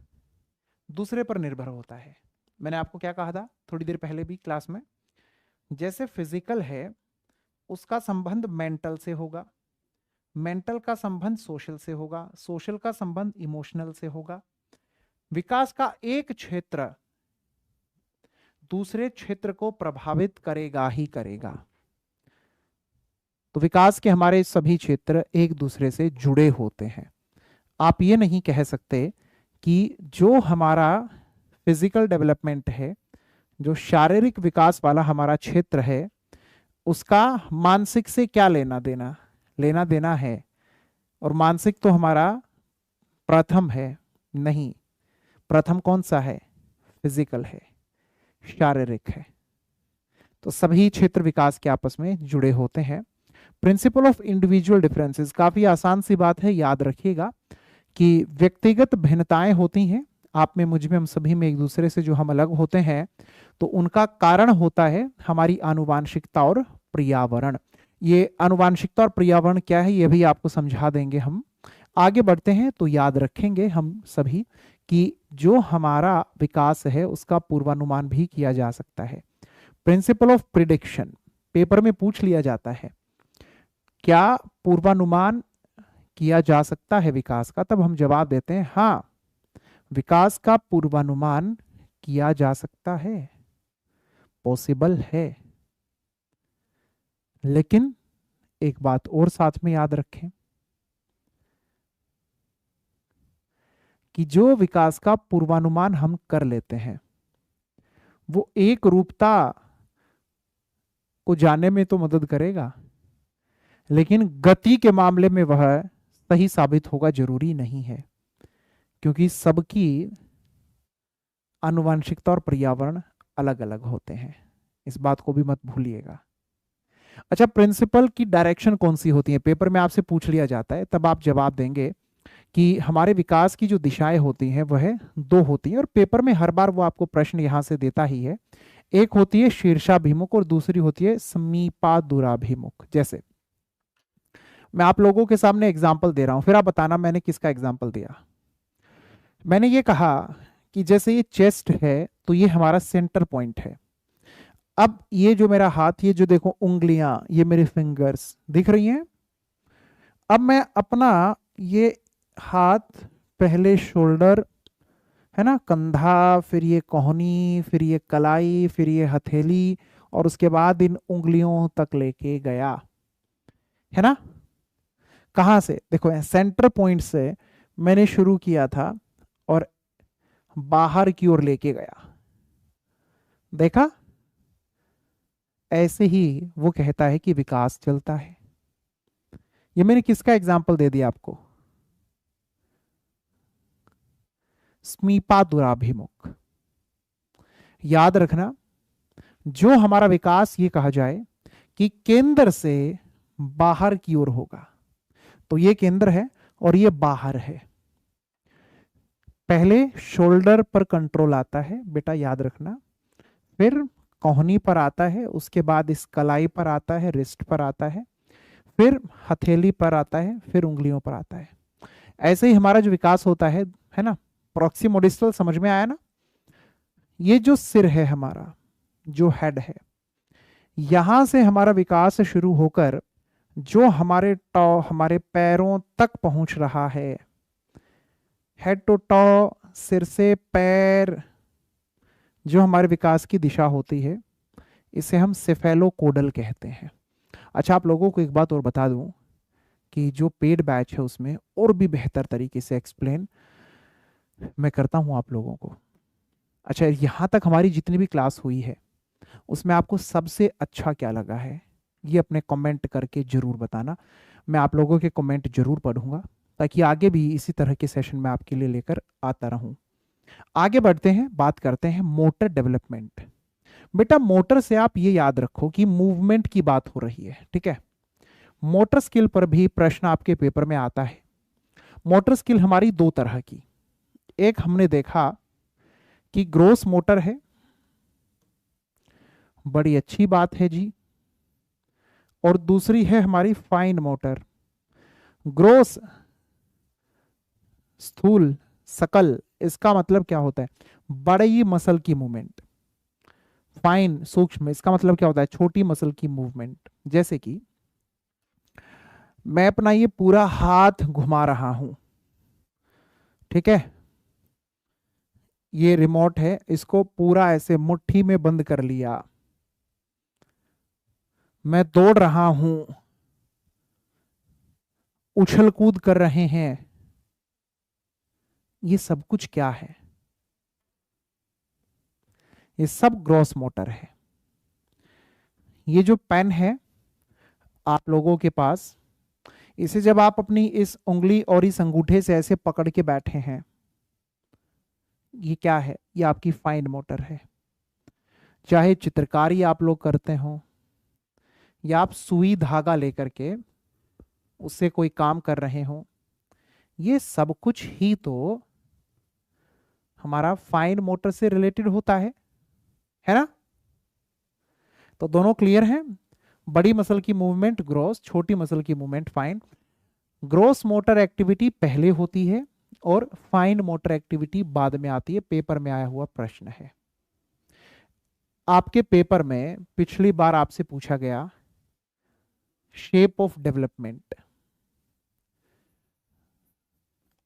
दूसरे पर निर्भर होता है। मैंने आपको क्या कहा था थोड़ी देर पहले भी क्लास में? जैसे फिजिकल है, उसका संबंध मेंटल से होगा, मेंटल का संबंध सोशल से होगा, सोशल का संबंध इमोशनल से होगा। विकास का एक क्षेत्र दूसरे क्षेत्र को प्रभावित करेगा ही करेगा। तो विकास के हमारे सभी क्षेत्र एक दूसरे से जुड़े होते हैं। आप ये नहीं कह सकते कि जो हमारा फिजिकल डेवलपमेंट है, जो शारीरिक विकास वाला हमारा क्षेत्र है, उसका मानसिक से क्या लेना देना, लेना देना है, और मानसिक तो हमारा प्रथम है। नहीं, प्रथम कौन सा है? फिजिकल है, शारीरिक है। तो सभी क्षेत्र विकास के आपस में जुड़े होते हैं। प्रिंसिपल ऑफ इंडिविजुअल डिफरेंसेस, काफी आसान सी बात है, याद रखिएगा कि व्यक्तिगत भिन्नताएं होती हैं आप में, मुझ में, हम सभी में, एक दूसरे से जो हम अलग होते हैं, तो उनका कारण होता है हमारी आनुवांशिकता और पर्यावरण। ये आनुवांशिकता और पर्यावरण क्या है ये भी आपको समझा देंगे हम। आगे बढ़ते हैं तो याद रखेंगे हम सभी कि जो हमारा विकास है उसका पूर्वानुमान भी किया जा सकता है। प्रिंसिपल ऑफ प्रिडिक्शन पेपर में पूछ लिया जाता है, क्या पूर्वानुमान किया जा सकता है विकास का? तब हम जवाब देते हैं हाँ, विकास का पूर्वानुमान किया जा सकता है, पॉसिबल है। लेकिन एक बात और साथ में याद रखें कि जो विकास का पूर्वानुमान हम कर लेते हैं वो एक रूपता को जानने में तो मदद करेगा, लेकिन गति के मामले में वह सही साबित होगा जरूरी नहीं है, क्योंकि सबकी आनुवंशिकता और पर्यावरण अलग अलग होते हैं। इस बात को भी मत भूलिएगा। अच्छा, प्रिंसिपल की डायरेक्शन कौन सी होती है? पेपर में आपसे पूछ लिया जाता है, तब आप जवाब देंगे कि हमारे विकास की जो दिशाएं होती हैं वह दो होती हैं, और पेपर में हर बार वो आपको प्रश्न यहां से देता ही है। एक होती है शीर्षाभिमुख और दूसरी होती है समीपादुराभिमुख। जैसे मैं आप लोगों के सामने एग्जाम्पल दे रहा हूं, फिर आप बताना मैंने किसका एग्जाम्पल दिया। मैंने ये कहा कि जैसे ये चेस्ट है तो ये हमारा सेंटर पॉइंट है। अब ये जो मेरा हाथ, ये जो देखो उंगलियां, ये मेरे फिंगर्स दिख रही हैं। अब मैं अपना ये हाथ पहले शोल्डर है ना, कंधा, फिर ये कोहनी, फिर ये कलाई, फिर ये हथेली, और उसके बाद इन उंगलियों तक लेके गया, है ना। कहां से? देखो सेंटर पॉइंट से मैंने शुरू किया था और बाहर की ओर लेके गया, देखा। ऐसे ही वो कहता है कि विकास चलता है। ये मैंने किसका एग्जाम्पल दे दिया आपको? समीपादुराभिमुख। याद रखना, जो हमारा विकास ये कहा जाए कि केंद्र से बाहर की ओर होगा, तो ये केंद्र है और ये बाहर है। पहले शोल्डर पर कंट्रोल आता है बेटा, याद रखना, फिर कोहनी पर आता है, उसके बाद इस कलाई पर आता है, रिस्ट पर आता है, फिर हथेली पर आता है, फिर उंगलियों पर आता है। ऐसे ही हमारा जो विकास होता है ना। प्रॉक्सिमो डिस्टल समझ में आया ना? ये जो सिर है हमारा, जो हेड है, यहां से हमारा विकास शुरू होकर जो हमारे टॉ, हमारे पैरों तक पहुंच रहा है, हेड टू टॉ, सिर से पैर, जो हमारे विकास की दिशा होती है, इसे हम सेफेलोकोडल कहते हैं। अच्छा, आप लोगों को एक बात और बता दूं कि जो पेड बैच है उसमें और भी बेहतर तरीके से एक्सप्लेन मैं करता हूं आप लोगों को। अच्छा, यहां तक हमारी जितनी भी क्लास हुई है उसमें आपको सबसे अच्छा क्या लगा है ये अपने कमेंट करके जरूर बताना। मैं आप लोगों के कमेंट जरूर पढ़ूंगा ताकि आगे भी इसी तरह के सेशन में आपके लिए लेकर आता रहूं। आगे बढ़ते हैं, बात करते हैं मोटर डेवलपमेंट। बेटा मोटर से आप ये याद रखो कि मूवमेंट की बात हो रही है, ठीक है। मोटर स्किल पर भी प्रश्न आपके पेपर में आता है। मोटर स्किल हमारी दो तरह की, एक हमने देखा कि ग्रोस मोटर है, बड़ी अच्छी बात है जी, और दूसरी है हमारी फाइन मोटर। ग्रोस स्थूल सकल, इसका मतलब क्या होता है? बड़ी मसल की मूवमेंट। फाइन सूक्ष्म, इसका मतलब क्या होता है? छोटी मसल की मूवमेंट। जैसे कि मैं अपना ये पूरा हाथ घुमा रहा हूं, ठीक है, ये रिमोट है, इसको पूरा ऐसे मुट्ठी में बंद कर लिया, मैं दौड़ रहा हूं, उछल कूद कर रहे हैं, ये सब कुछ क्या है? ये सब ग्रॉस मोटर है। ये जो पेन है आप लोगों के पास, इसे जब आप अपनी इस उंगली और इस अंगूठे से ऐसे पकड़ के बैठे हैं, ये क्या है? ये आपकी फाइन मोटर है। चाहे चित्रकारी आप लोग करते हो या आप सुई धागा लेकर के उससे कोई काम कर रहे हो, ये सब कुछ ही तो हमारा फाइन मोटर से रिलेटेड होता है ना। तो दोनों क्लियर हैं? बड़ी मसल की मूवमेंट ग्रॉस, छोटी मसल की movement fine. Gross motor activity पहले होती है और फाइन मोटर एक्टिविटी बाद में आती है। पेपर में आया हुआ प्रश्न है। आपके पेपर में पिछली बार आपसे पूछा गया शेप ऑफ डेवलपमेंट,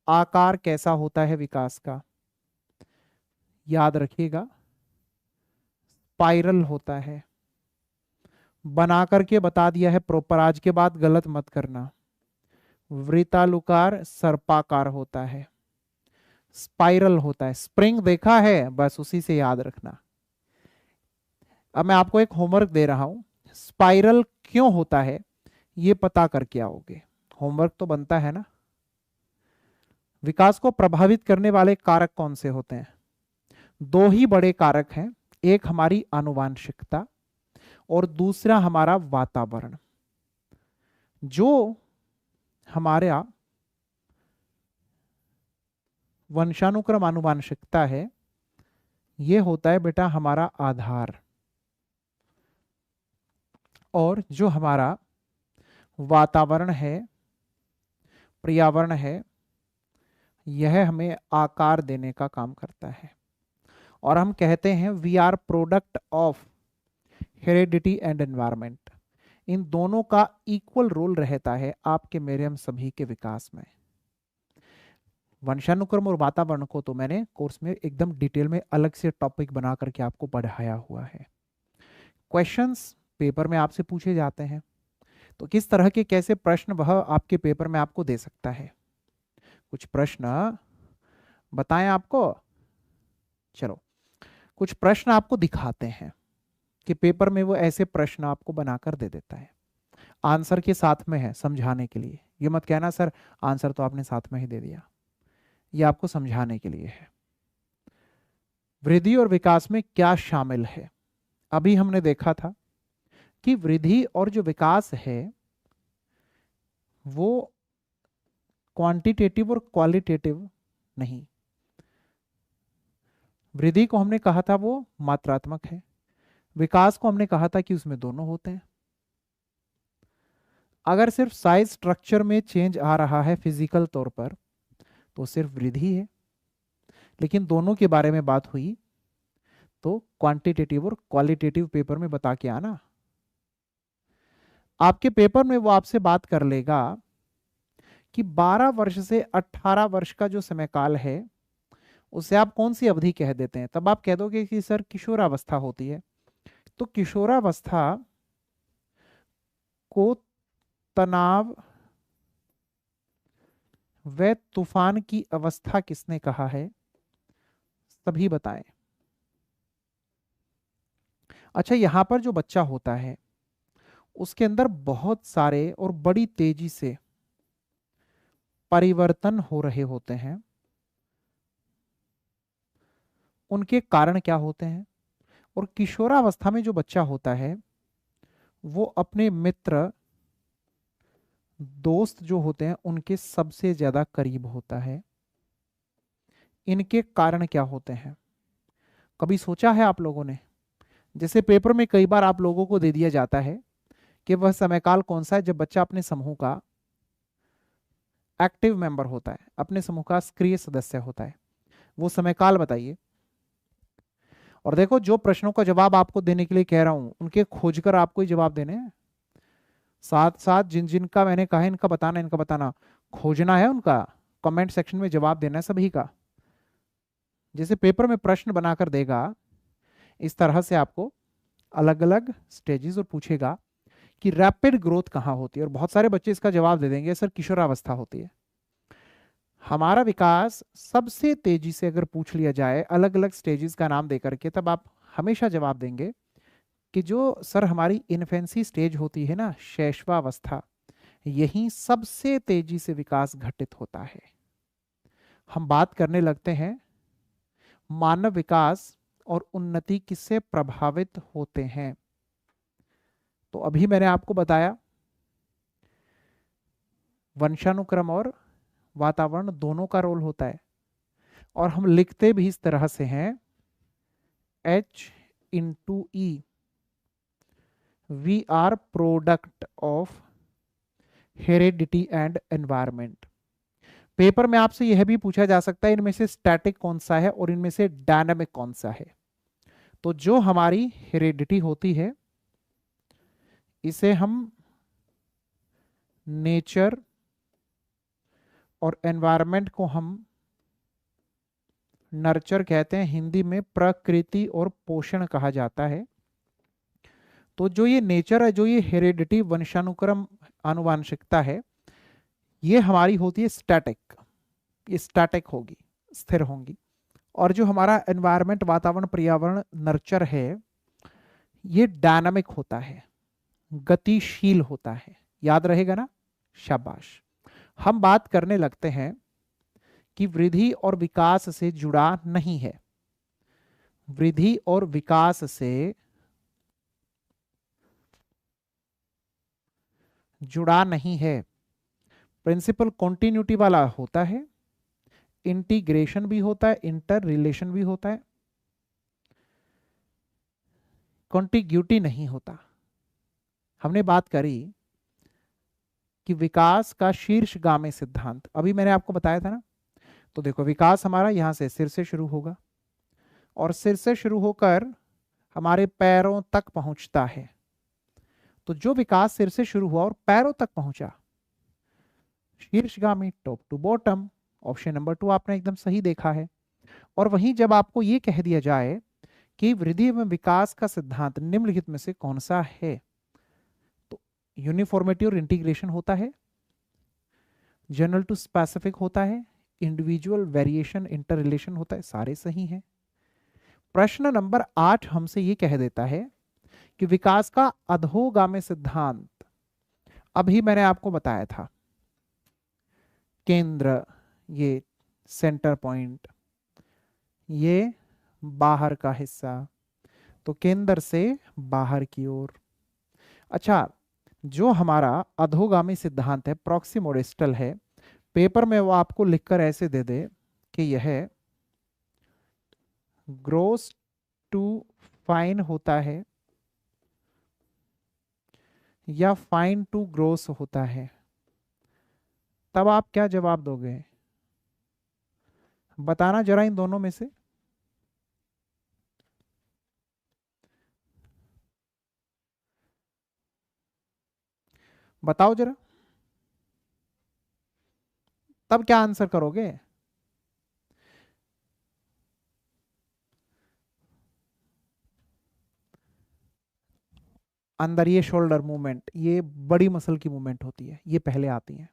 आकार कैसा होता है विकास का, याद रखिएगा स्पाइरल होता है। बना करके बता दिया है प्रॉपर, आज के बाद गलत मत करना। वृत्तालुकार सर्पाकार होता है, स्पाइरल होता है। स्प्रिंग देखा है, बस उसी से याद रखना। अब मैं आपको एक होमवर्क दे रहा हूं, स्पाइरल क्यों होता है ये पता करके आओगे। होमवर्क तो बनता है ना। विकास को प्रभावित करने वाले कारक कौन से होते हैं? दो ही बड़े कारक हैं, एक हमारी आनुवांशिकता और दूसरा हमारा वातावरण। जो हमारा वंशानुक्रम आनुवांशिकता है, ये होता है बेटा हमारा आधार, और जो हमारा वातावरण है, पर्यावरण है, यह हमें आकार देने का काम करता है। और हम कहते हैं we are product of heredity and environment. इन दोनों का इक्वल रोल रहता है आपके मेरे हम सभी के विकास में। वंशानुक्रम और वातावरण को तो मैंने कोर्स में एकदम डिटेल में अलग से टॉपिक बना करके आपको पढ़ाया हुआ है। क्वेश्चंस पेपर में आपसे पूछे जाते हैं, तो किस तरह के कैसे प्रश्न वह आपके पेपर में आपको दे सकता है। कुछ प्रश्न बताएं आपको, चलो कुछ प्रश्न आपको दिखाते हैं कि पेपर में वो ऐसे प्रश्न आपको बनाकर दे देता है। आंसर के साथ में है समझाने के लिए, ये मत कहना सर आंसर तो आपने साथ में ही दे दिया, ये आपको समझाने के लिए है। वृद्धि और विकास में क्या शामिल है? अभी हमने देखा था कि वृद्धि और जो विकास है वो क्वांटिटेटिव और क्वालिटेटिव नहीं। वृद्धि को हमने कहा था वो मात्रात्मक है, विकास को हमने कहा था कि उसमें दोनों होते हैं। अगर सिर्फ साइज स्ट्रक्चर में चेंज आ रहा है फिजिकल तौर पर तो सिर्फ वृद्धि है, लेकिन दोनों के बारे में बात हुई तो क्वांटिटेटिव और क्वालिटेटिव पेपर में बता के आना। आपके पेपर में वो आपसे बात कर लेगा कि 12 वर्ष से 18 वर्ष का जो समय काल है उसे आप कौन सी अवधि कह देते हैं। तब आप कह दोगे कि सर किशोरावस्था होती है। तो किशोरावस्था को तनाव व तूफान की अवस्था किसने कहा है? सभी बताएं। अच्छा, यहां पर जो बच्चा होता है उसके अंदर बहुत सारे और बड़ी तेजी से परिवर्तन हो रहे होते हैं, उनके कारण क्या होते हैं? और किशोरावस्था में जो बच्चा होता है वो अपने मित्र दोस्त जो होते हैं उनके सबसे ज्यादा करीब होता है। इनके कारण क्या होते हैं? कभी सोचा है आप लोगों ने? जैसे पेपर में कई बार आप लोगों को दे दिया जाता है कि वह समयकाल कौन सा है जब बच्चा अपने समूह का एक्टिव मेंबर होता है, अपने समूह का सक्रिय सदस्य होता है। वो समयकाल बताइए। और देखो जो प्रश्नों का जवाब आपको देने के लिए कह रहा हूं उनके खोजकर आपको ही जवाब देने हैं। साथ साथ जिन जिन का मैंने कहा इनका बताना, इनका बताना, खोजना है उनका, कमेंट सेक्शन में जवाब देना है सभी का। जैसे पेपर में प्रश्न बनाकर देगा इस तरह से आपको अलग अलग स्टेजेस और पूछेगा कि रैपिड ग्रोथ कहां होती है, और बहुत सारे बच्चे इसका जवाब दे देंगे सर किशोरावस्था होती है। हमारा विकास सबसे तेजी से अगर पूछ लिया जाए अलग अलग स्टेजेस का नाम देकर के, तब आप हमेशा जवाब देंगे कि जो सर हमारी इन्फेंसी स्टेज होती है ना, शैशवावस्था, यही सबसे तेजी से विकास घटित होता है। हम बात करने लगते हैं मानव विकास और उन्नति किससे प्रभावित होते हैं। तो अभी मैंने आपको बताया वंशानुक्रम और वातावरण दोनों का रोल होता है, और हम लिखते भी इस तरह से हैं H × E। We are product of heredity and environment. Paper में आपसे यह भी पूछा जा सकता है इनमें से स्टैटिक कौन सा है और इनमें से डायनामिक कौन सा है। तो जो हमारी हेरेडिटी होती है इसे हम नेचर और एनवायरनमेंट को हम नर्चर कहते हैं, हिंदी में प्रकृति और पोषण कहा जाता है। तो जो ये नेचर है, जो ये हेरेडिटी वंशानुक्रम आनुवांशिकता है, ये हमारी होती है स्टैटिक, ये स्टैटिक होगी, स्थिर होंगी। और जो हमारा एनवायरनमेंट वातावरण पर्यावरण नर्चर है ये डायनामिक होता है, गतिशील होता है। याद रहेगा ना, शाबाश। हम बात करने लगते हैं कि वृद्धि और विकास से जुड़ा नहीं है, वृद्धि और विकास से जुड़ा नहीं है, प्रिंसिपल कॉन्टिन्यूटी वाला होता है, इंटीग्रेशन भी होता है, इंटर रिलेशन भी होता है, कॉन्टिग्यूटी नहीं होता। हमने बात करी कि विकास का शीर्षगामी सिद्धांत, अभी मैंने आपको बताया था ना। तो देखो विकास हमारा यहां से सिर से शुरू होगा और सिर से शुरू होकर हमारे पैरों तक पहुंचता है। तो जो विकास सिर से शुरू हुआ और पैरों तक पहुंचा, शीर्षगामी, top to bottom, option number 2 आपने एकदम सही देखा है। और वहीं जब आपको यह कह दिया जाए कि वृद्धि एवं विकास का सिद्धांत निम्नलिखित में से कौन सा है, तो यूनिफॉर्मिटी और इंटीग्रेशन होता है, जनरल टू स्पेसिफिक होता है, इंडिविजुअल वेरिएशन इंटर रिलेशन होता है, सारे सही हैं। प्रश्न नंबर 8 हमसे यह कह देता है कि विकास का अधोगामी सिद्धांत, अभी मैंने आपको बताया था, केंद्र, ये सेंटर पॉइंट, ये बाहर का हिस्सा, तो केंद्र से बाहर की ओर। अच्छा, जो हमारा अधोगामी सिद्धांत है, प्रॉक्सिमोडिस्टल है, पेपर में वो आपको लिखकर ऐसे दे दे कि यह ग्रोस टू फाइन होता है या फाइन टू ग्रोस होता है, तब आप क्या जवाब दोगे? बताना जरा इन दोनों में से। बताओ जरा, तब क्या आंसर करोगे? अंदर ये शोल्डर मूवमेंट, ये बड़ी मसल की मूवमेंट होती है, ये पहले आती है,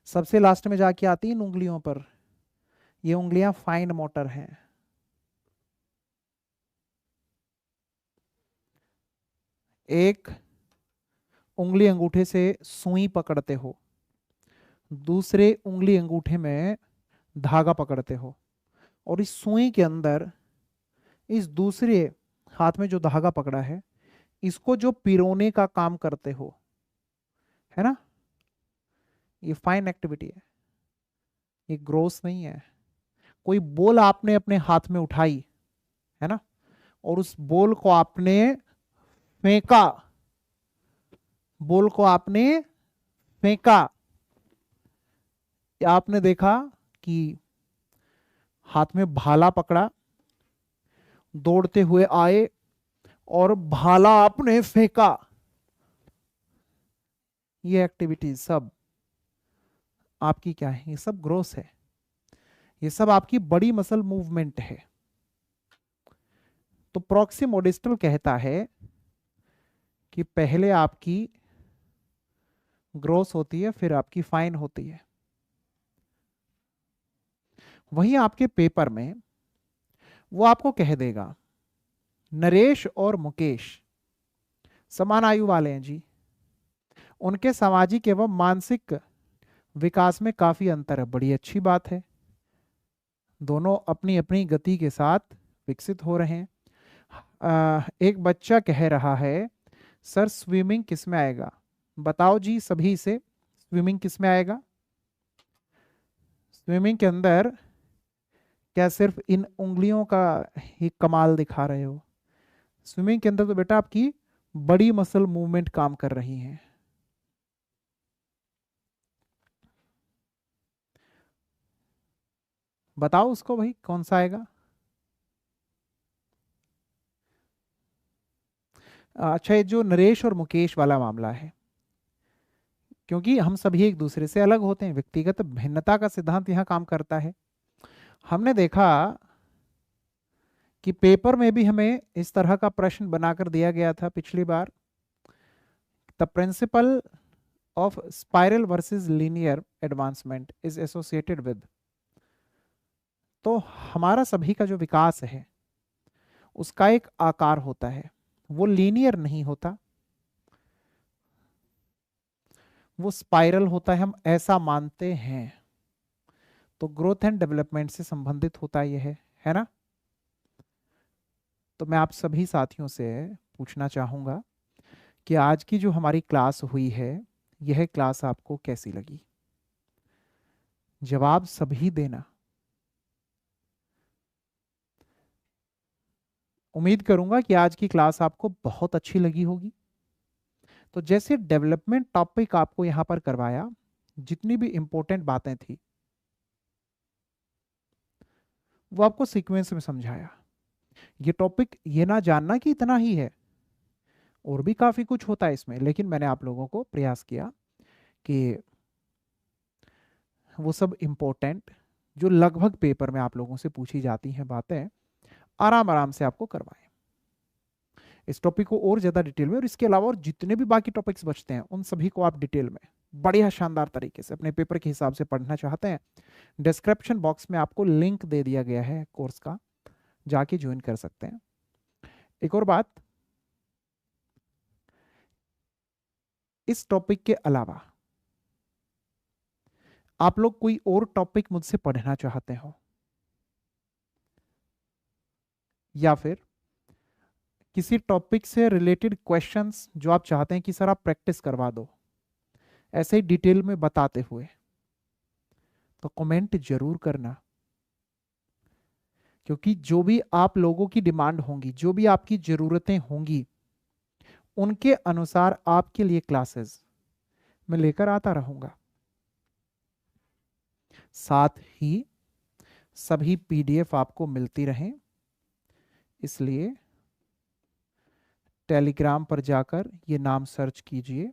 सबसे लास्ट में जाके आती है इन उंगलियों पर। ये उंगलियां फाइन मोटर हैं। एक उंगली अंगूठे से सुई पकड़ते हो, दूसरे उंगली अंगूठे में धागा पकड़ते हो, और इस सुई के अंदर इस दूसरे हाथ में जो धागा पकड़ा है इसको जो पिरोने का काम करते हो, है ना, ये फाइन एक्टिविटी है, ये ग्रोस नहीं है। कोई बॉल आपने अपने हाथ में उठाई, है ना, और उस बॉल को आपने फेंका, बॉल को आपने फेंका, आपने देखा कि हाथ में भाला पकड़ा, दौड़ते हुए आए और भाला आपने फेंका, ये एक्टिविटीज सब आपकी क्या है? ये सब ग्रोस है, ये सब आपकी बड़ी मसल मूवमेंट है। तो प्रॉक्सिमोडिस्टल कहता है कि पहले आपकी ग्रोस होती है फिर आपकी फाइन होती है। वहीं आपके पेपर में वो आपको कह देगा नरेश और मुकेश समान आयु वाले हैं जी, उनके सामाजिक एवं मानसिक विकास में काफी अंतर है। बड़ी अच्छी बात है, दोनों अपनी अपनी गति के साथ विकसित हो रहे हैं। एक बच्चा कह रहा है सर स्विमिंग किस में आएगा? बताओ जी सभी से, स्विमिंग किस में आएगा? स्विमिंग के अंदर क्या सिर्फ इन उंगलियों का ही कमाल दिखा रहे हो? स्विमिंग के अंदर तो बेटा आपकी बड़ी मसल मूवमेंट काम कर रही हैं। बताओ उसको भाई कौन सा आएगा। अच्छा, ये जो नरेश और मुकेश वाला मामला है, क्योंकि हम सभी एक दूसरे से अलग होते हैं, व्यक्तिगत भिन्नता का सिद्धांत यहाँ काम करता है। हमने देखा कि पेपर में भी हमें इस तरह का प्रश्न बनाकर दिया गया था पिछली बार, the principle of spiral versus linear advancement is associated with. तो हमारा सभी का जो विकास है उसका एक आकार होता है, वो लीनियर नहीं होता, वो स्पाइरल होता है, हम ऐसा मानते हैं। तो ग्रोथ एंड डेवलपमेंट से संबंधित होता यह है ना। तो मैं आप सभी साथियों से पूछना चाहूंगा कि आज की जो हमारी क्लास हुई है, यह क्लास आपको कैसी लगी। जवाब सभी देना। उम्मीद करूंगा कि आज की क्लास आपको बहुत अच्छी लगी होगी। तो जैसे डेवलपमेंट टॉपिक आपको यहां पर करवाया, जितनी भी इंपॉर्टेंट बातें थी वो आपको सीक्वेंस में समझाया। ये टॉपिक ये ना जानना कि इतना ही है, और भी काफी कुछ होता है इसमें, लेकिन मैंने आप लोगों को प्रयास किया कि वो सब इंपॉर्टेंट जो लगभग पेपर में आप लोगों से पूछी जाती हैं बातें, आराम आराम से आपको करवाएं। इस टॉपिक को और ज्यादा डिटेल में, और इसके अलावा और जितने भी बाकी टॉपिक्स बचते हैं उन सभी को आप डिटेल में बढ़िया शानदार तरीके से अपने पेपर के हिसाब से पढ़ना चाहते हैं, डिस्क्रिप्शन बॉक्स में आपको लिंक दे दिया गया है कोर्स का, जाके ज्वाइन कर सकते हैं। एक और बात, इस टॉपिक के अलावा आप लोग कोई और टॉपिक मुझसे पढ़ना चाहते हो, या फिर किसी टॉपिक से रिलेटेड क्वेश्चंस जो आप चाहते हैं कि सर आप प्रैक्टिस करवा दो ऐसे ही डिटेल में बताते हुए, तो कमेंट जरूर करना। क्योंकि जो भी आप लोगों की डिमांड होंगी, जो भी आपकी जरूरतें होंगी, उनके अनुसार आपके लिए क्लासेस मैं लेकर आता रहूंगा। साथ ही सभी पीडीएफ आपको मिलती रहें, इसलिए टेलीग्राम पर जाकर ये नाम सर्च कीजिए,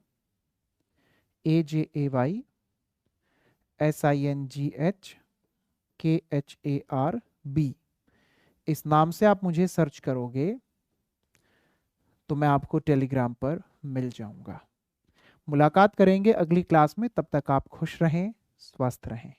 AJAYSINGHKHARB। इस नाम से आप मुझे सर्च करोगे तो मैं आपको टेलीग्राम पर मिल जाऊंगा। मुलाकात करेंगे अगली क्लास में, तब तक आप खुश रहें, स्वस्थ रहें।